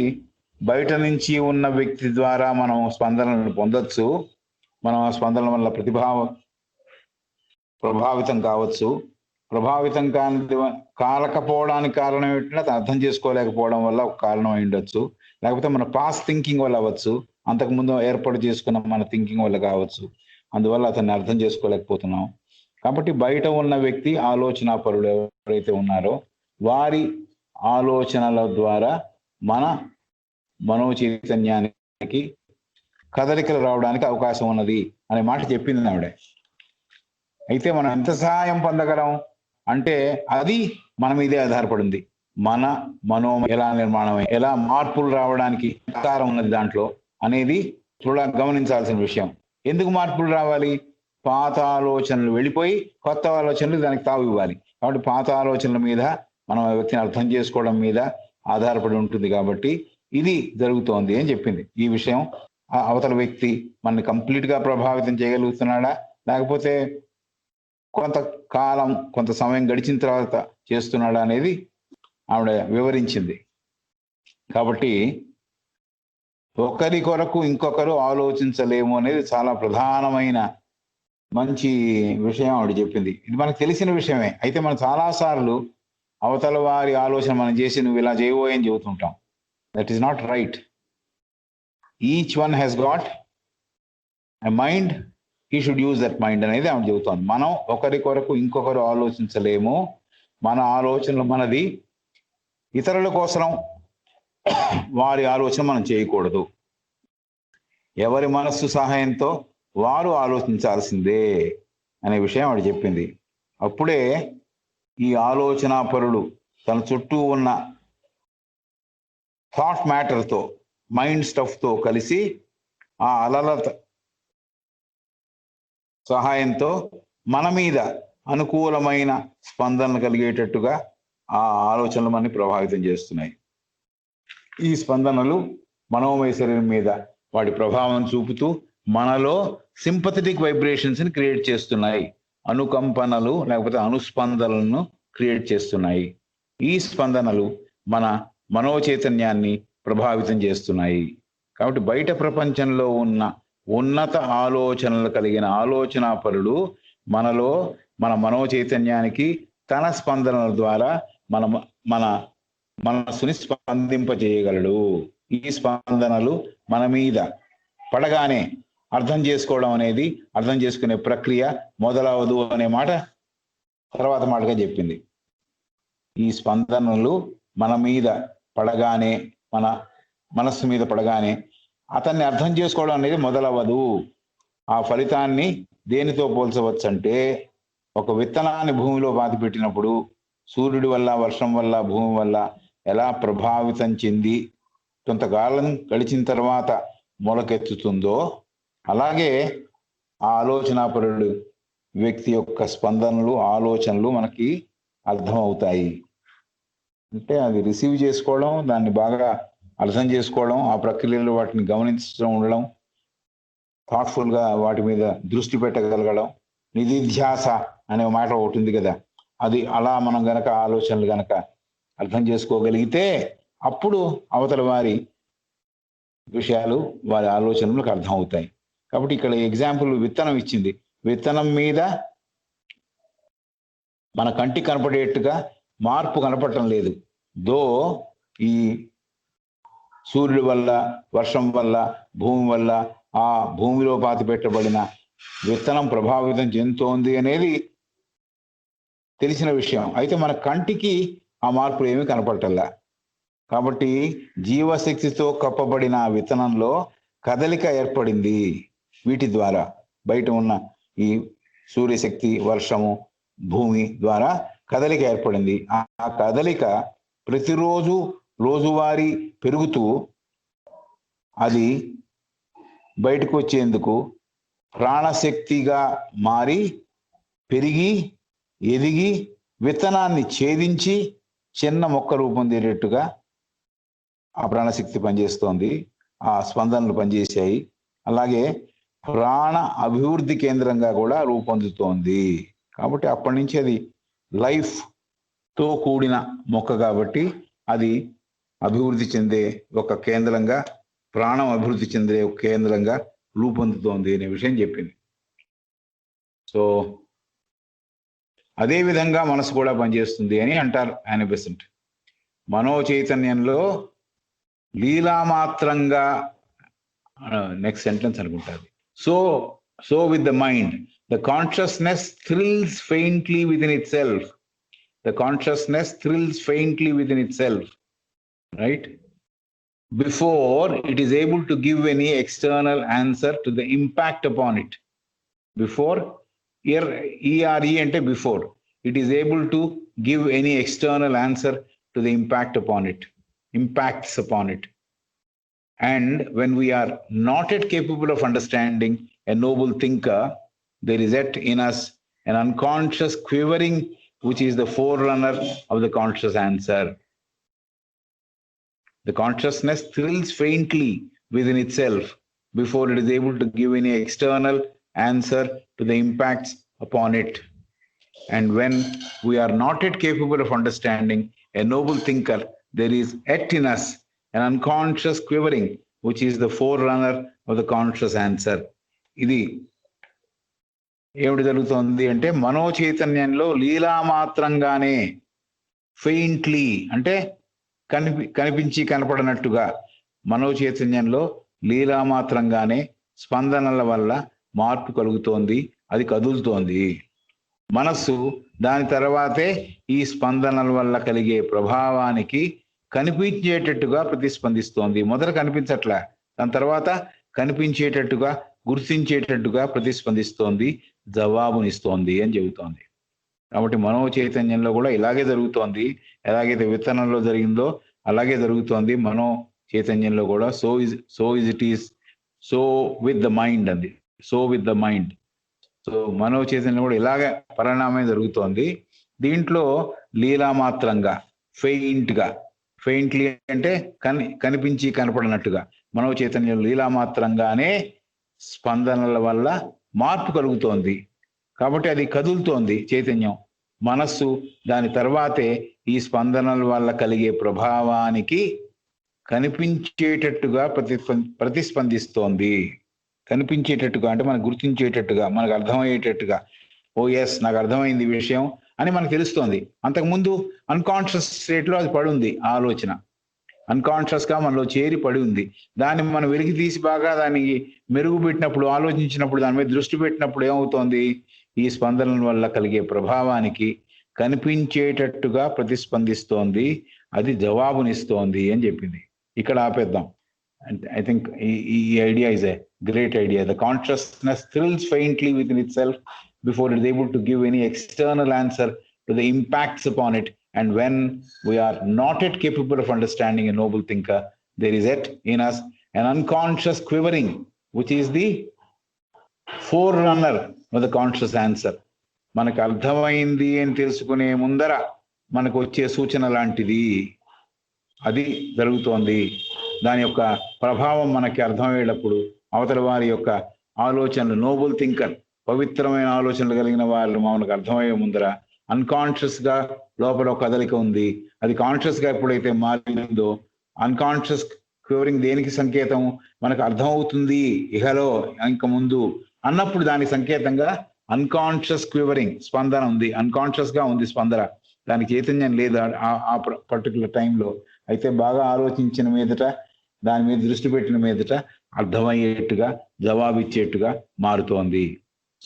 బయట నుంచి ఉన్న వ్యక్తి ద్వారా మనం స్పందనలను పొందొచ్చు, మనం ఆ స్పందనల వల్ల ప్రభావితం కావచ్చు. ప్రభావితం కాకపోవడానికి కారణం ఏంటంటే అతను అర్థం చేసుకోలేకపోవడం వల్ల ఒక కారణం అయి ఉండొచ్చు, లేకపోతే మన పాస్ట్ థింకింగ్ వల్ల అవ్వచ్చు, అంతకుముందు ఏర్పాటు చేసుకున్న మన థింకింగ్ వల్ల కావచ్చు. అందువల్ల అతన్ని అర్థం చేసుకోలేకపోతున్నాం. కాబట్టి బయట ఉన్న వ్యక్తి ఆలోచన పరులు ఎవరైతే ఉన్నారో వారి ఆలోచనల ద్వారా మన మనోచైతన్యానికి కదలికలు రావడానికి అవకాశం ఉన్నది అనే మాట చెప్పింది ఆవిడ. అయితే మనం ఎంత సహాయం పొందగలం అంటే అది మన మీదే ఆధారపడింది. మన ఎలా నిర్మాణం, ఎలా మార్పులు రావడానికి ఆకారం ఉన్నది దాంట్లో అనేది కూడా గమనించాల్సిన విషయం. ఎందుకు మార్పులు రావాలి? పాత ఆలోచనలు వెళ్ళిపోయి కొత్త ఆలోచనలు దానికి తావు ఇవ్వాలి. కాబట్టి పాత ఆలోచనల మీద మనం వ్యక్తిని అర్థం చేసుకోవడం మీద ఆధారపడి ఉంటుంది. కాబట్టి ఇది జరుగుతోంది అని చెప్పింది. ఈ విషయం అవతల వ్యక్తి మనని కంప్లీట్ గా ప్రభావితం చేయగలుగుతున్నాడా, లేకపోతే కొంతకాలం కొంత సమయం గడిచిన తర్వాత చేస్తున్నాడా అనేది ఆవిడ వివరించింది. కాబట్టి ఒకరి కొరకు ఇంకొకరు ఆలోచించలేము అనేది చాలా ప్రధానమైన మంచి విషయం ఆవిడ చెప్పింది. ఇది మనకు తెలిసిన విషయమే. అయితే మనం చాలాసార్లు అవతల వారి ఆలోచన మనం చేసి నువ్వు ఇలా చేయబోయే అని చెబుతుంటాం. That is not right. Each one has got a mind, he should use that mind అనేది ఆవిడ చెబుతోంది. మనం ఒకరి కొరకు ఇంకొకరు ఆలోచించలేము. మన ఆలోచనలు మనది. ఇతరుల కోసం వారి ఆలోచన మనం చేయకూడదు. ఎవరి మనస్సు సహాయంతో వారు ఆలోచించాల్సిందే అనే విషయం ఆవిడ చెప్పింది. అప్పుడే ఈ ఆలోచన పరుడు తన చుట్టూ ఉన్న థాట్ మ్యాటర్తో, మైండ్ స్టఫ్తో కలిసి ఆ అలల సహాయంతో మన మీద అనుకూలమైన స్పందన కలిగేటట్టుగా ఆ ఆలోచనలు మనని ప్రభావితం చేస్తున్నాయి. ఈ స్పందనలు మనోమయ శరీరం మీద వాటి ప్రభావం చూపుతూ మనలో సింపథెటిక్ వైబ్రేషన్స్ ని క్రియేట్ చేస్తున్నాయి. అనుకంపనలు లేకపోతే అనుస్పందనలను క్రియేట్ చేస్తున్నాయి. ఈ స్పందనలు మన మనోచైతన్యాన్ని ప్రభావితం చేస్తున్నాయి. కాబట్టి బయట ప్రపంచంలో ఉన్న ఉన్నత ఆలోచనలు కలిగిన ఆలోచనాపరుడు మనలో మన మనోచైతన్యానికి తన స్పందనల ద్వారా మన మనస్సుని స్పందింపజేయగలడు. ఈ స్పందనలు మన మీద పడగానే అర్థం చేసుకోవడం అనేది, అర్థం చేసుకునే ప్రక్రియ మొదలవదు అనే మాట తర్వాత మాటగా చెప్పింది. ఈ స్పందనలు మన మీద పడగానే, మన మనస్సు మీద పడగానే అతన్ని అర్థం చేసుకోవడం అనేది మొదలవ్వదు. ఆ ఫలితాన్ని దేనితో పోల్చవచ్చు అంటే, ఒక విత్తనాన్ని భూమిలో పాతిపెట్టినప్పుడు సూర్యుడి వల్ల, వర్షం వల్ల, భూమి వల్ల ఎలా ప్రభావితం చెంది కొంతకాలం గడిచిన తర్వాత మొలకెత్తుతుందో, అలాగే ఆ ఆలోచనాపరుడు వ్యక్తి యొక్క స్పందనలు, ఆలోచనలు మనకి అర్థమవుతాయి. అంటే అది రిసీవ్ చేసుకోవడం, దాన్ని బాగా అర్థం చేసుకోవడం, ఆ ప్రక్రియలో వాటిని గమనించడం, ఉండడం, థాట్ఫుల్గా వాటి మీద దృష్టి పెట్టగలగడం, నిధిధ్యాస అనే మాట ఒకటి ఉంది కదా, అది అలా మనం గనక ఆలోచనలు గనక అర్థం చేసుకోగలిగితే అప్పుడు అవతల వారి విషయాలు, వారి ఆలోచనలకు అర్థం అవుతాయి. కాబట్టి ఇక్కడ ఎగ్జాంపుల్ విత్తనం ఇచ్చింది. విత్తనం మీద మన కంటికి కనపడేట్టుగా మార్పు కనపడటం లేదు. దో ఈ సూర్యుడి వల్ల, వర్షం వల్ల, భూమి వల్ల, ఆ భూమిలో పాతి పెట్టబడిన విత్తనం ప్రభావితం చెందుతోంది అనేది తెలిసిన విషయం. అయితే మన కంటికి ఆ మార్పులు ఏమీ కనపడటల్లా. కాబట్టి జీవశక్తితో కప్పబడిన విత్తనంలో కదలిక ఏర్పడింది. వీటి ద్వారా బయట ఉన్న ఈ సూర్యశక్తి, వర్షము, భూమి ద్వారా కదలిక ఏర్పడింది. ఆ కదలిక ప్రతిరోజు రోజువారీ పెరుగుతూ అది బయటకు వచ్చేందుకు ప్రాణశక్తిగా మారి పెరిగి ఎదిగి విత్తనాన్ని ఛేదించి చిన్న మొక్క రూపొందేటట్టుగా ఆ ప్రాణశక్తి పనిచేస్తోంది. ఆ స్పందనలు పనిచేశాయి. అలాగే ప్రాణ అభివృద్ధి కేంద్రంగా కూడా రూపొందుతోంది. కాబట్టి అప్పటి నుంచి అది లైఫ్తో కూడిన మొక్క కాబట్టి అది అభివృద్ధి చెందే ఒక కేంద్రంగా, ప్రాణం అభివృద్ధి చెందే ఒక కేంద్రంగా రూపొందుతోంది అనే విషయం చెప్పింది. సో అదే విధంగా మనసు కూడా పనిచేస్తుంది అని అంటారు ఆయన బెసెంట్. మనో చైతన్యంలో లీలామాత్రంగా, నెక్స్ట్ సెంటెన్స్ అనుకుంటారు, so with the mind the consciousness thrills faintly within itself. The consciousness thrills faintly within itself, right? before it is able to give any external answer to the impact upon it. Before, ERE ante before, it is able to give any external answer to the impacts upon it. And when we are not yet capable of understanding a noble thinker, there is yet in us an unconscious quivering, which is the forerunner of the conscious answer. The consciousness thrills faintly within itself before it is able to give any external answer to the impacts upon it. And when we are not yet capable of understanding a noble thinker, there is yet in us an unconscious quivering, which is the forerunner of the conscious answer. ఇది ఏమిటి జరుగుతోంది అంటే మనోచైతన్యంలో లీలామాత్రంగానే, ఫెయింట్లీ అంటే కనిపించి కనపడనట్టుగా, మనోచైతన్యంలో లీలామాత్రంగానే స్పందనల వల్ల మార్పు కలుగుతోంది, అది కదులుతోంది. మనస్సు దాని తర్వాతే ఈ స్పందనల వల్ల కలిగే ప్రభావానికి కనిపించేటట్టుగా ప్రతిస్పందిస్తోంది. మొదట కనిపించట్లే, దాని తర్వాత కనిపించేటట్టుగా, గుర్తించేటట్టుగా ప్రతిస్పందిస్తోంది, జవాబునిస్తోంది అని చెబుతోంది. కాబట్టి మనో చైతన్యంలో కూడా ఇలాగే జరుగుతోంది. ఎలాగైతే విత్తనంలో జరిగిందో అలాగే జరుగుతోంది మనో చైతన్యంలో కూడా. So is it is so with the mind అంది. So with the mind. So మనో చైతన్యం కూడా ఇలాగే పరిణామం జరుగుతోంది. దీంట్లో లీలామాత్రంగా, ఫెయింట్లీ అంటే కనిపించి కనపడినట్టుగా, మనో చైతన్యం లీలామాత్రంగానే స్పందనల వల్ల మార్పు కలుగుతోంది. కాబట్టి అది కదులుతోంది చైతన్యం. మనస్సు దాని తర్వాతే ఈ స్పందనల వల్ల కలిగే ప్రభావానికి కనిపించేటట్టుగా ప్రతిస్పందిస్తోంది. కనిపించేటట్టుగా అంటే మనకు గుర్తించేటట్టుగా, మనకు అర్థమయ్యేటట్టుగా, ఓ ఎస్ నాకు అర్థమైంది ఈ విషయం అని మనకు తెలుస్తోంది. అంతకుముందు అన్కాన్షియస్ స్టేట్లో అది పడుంది, ఆలోచన అన్కాన్షియస్ గా మనలో చేరి పడి ఉంది. దాన్ని మనం వెలికి తీసి బాగా దానికి మెరుగు పెట్టినప్పుడు, ఆలోచించినప్పుడు, దాని మీద దృష్టి పెట్టినప్పుడు ఏమవుతోంది, ఈ స్పందనల వల్ల కలిగే ప్రభావానికి కనిపించేటట్టుగా ప్రతిస్పందిస్తోంది, అది జవాబునిస్తోంది అని చెప్పింది. ఇక్కడ ఆపేద్దాం. I think the idea is a great idea. The consciousness thrills faintly within itself before it is able to give any external answer to the impacts upon it. And when we are not yet capable of understanding a noble thinker, there is yet in us an unconscious quivering, which is the forerunner of the conscious answer. మనకు అర్థమైంది అని తెలుసుకునే ముందర మనకు వచ్చే సూచన లాంటిది అది జరుగుతోంది. దాని యొక్క ప్రభావం మనకి అర్థమయ్యేటప్పుడు అవతల వారి యొక్క ఆలోచనలు, నోబుల్ థింకర్, పవిత్రమైన ఆలోచనలు కలిగిన వాళ్ళు మనకు అర్థమయ్యే ముందర అన్కాన్షియస్ గా లోపల ఒక కదలిక ఉంది. అది కాన్షియస్ గా ఎప్పుడైతే మారిందో, అన్కాన్షియస్ క్యూరింగ్ దేనికి సంకేతం, మనకు అర్థమవుతుంది ఇహలో ఇంక ముందు అన్నప్పుడు దానికి సంకేతంగా అన్కాన్షియస్ క్యూరింగ్ స్పందన ఉంది. అన్కాన్షియస్ గా ఉంది స్పందన, దానికి చైతన్యం లేదు ఆ పర్టికులర్ టైంలో. అయితే బాగా ఆలోచించిన మీదట, దాని మీద దృష్టి పెట్టిన మీదట అర్థమయ్యేట్టుగా, జవాబిచ్చేట్టుగా మారుతోంది.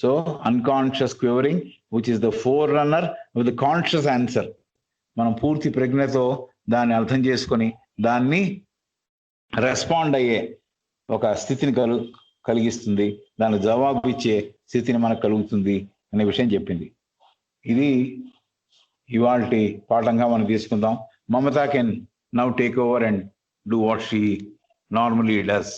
So unconscious curing which is the four runner of the conscious answer. మనం పూర్తి ప్రజ్ఞతో దాన్ని అర్థం చేసుకొని దాన్ని రెస్పాండ్ అయ్యే ఒక స్థితిని కలిగిస్తుంది, దాని జవాబు ఇచ్చే స్థితిని మనకు కలుగుతుంది అనే విషయం చెప్పింది. ఇది ఇవాల్టి పాఠంగా మనం తీసుకుందాం. Mamata can now take over and do what she normally does.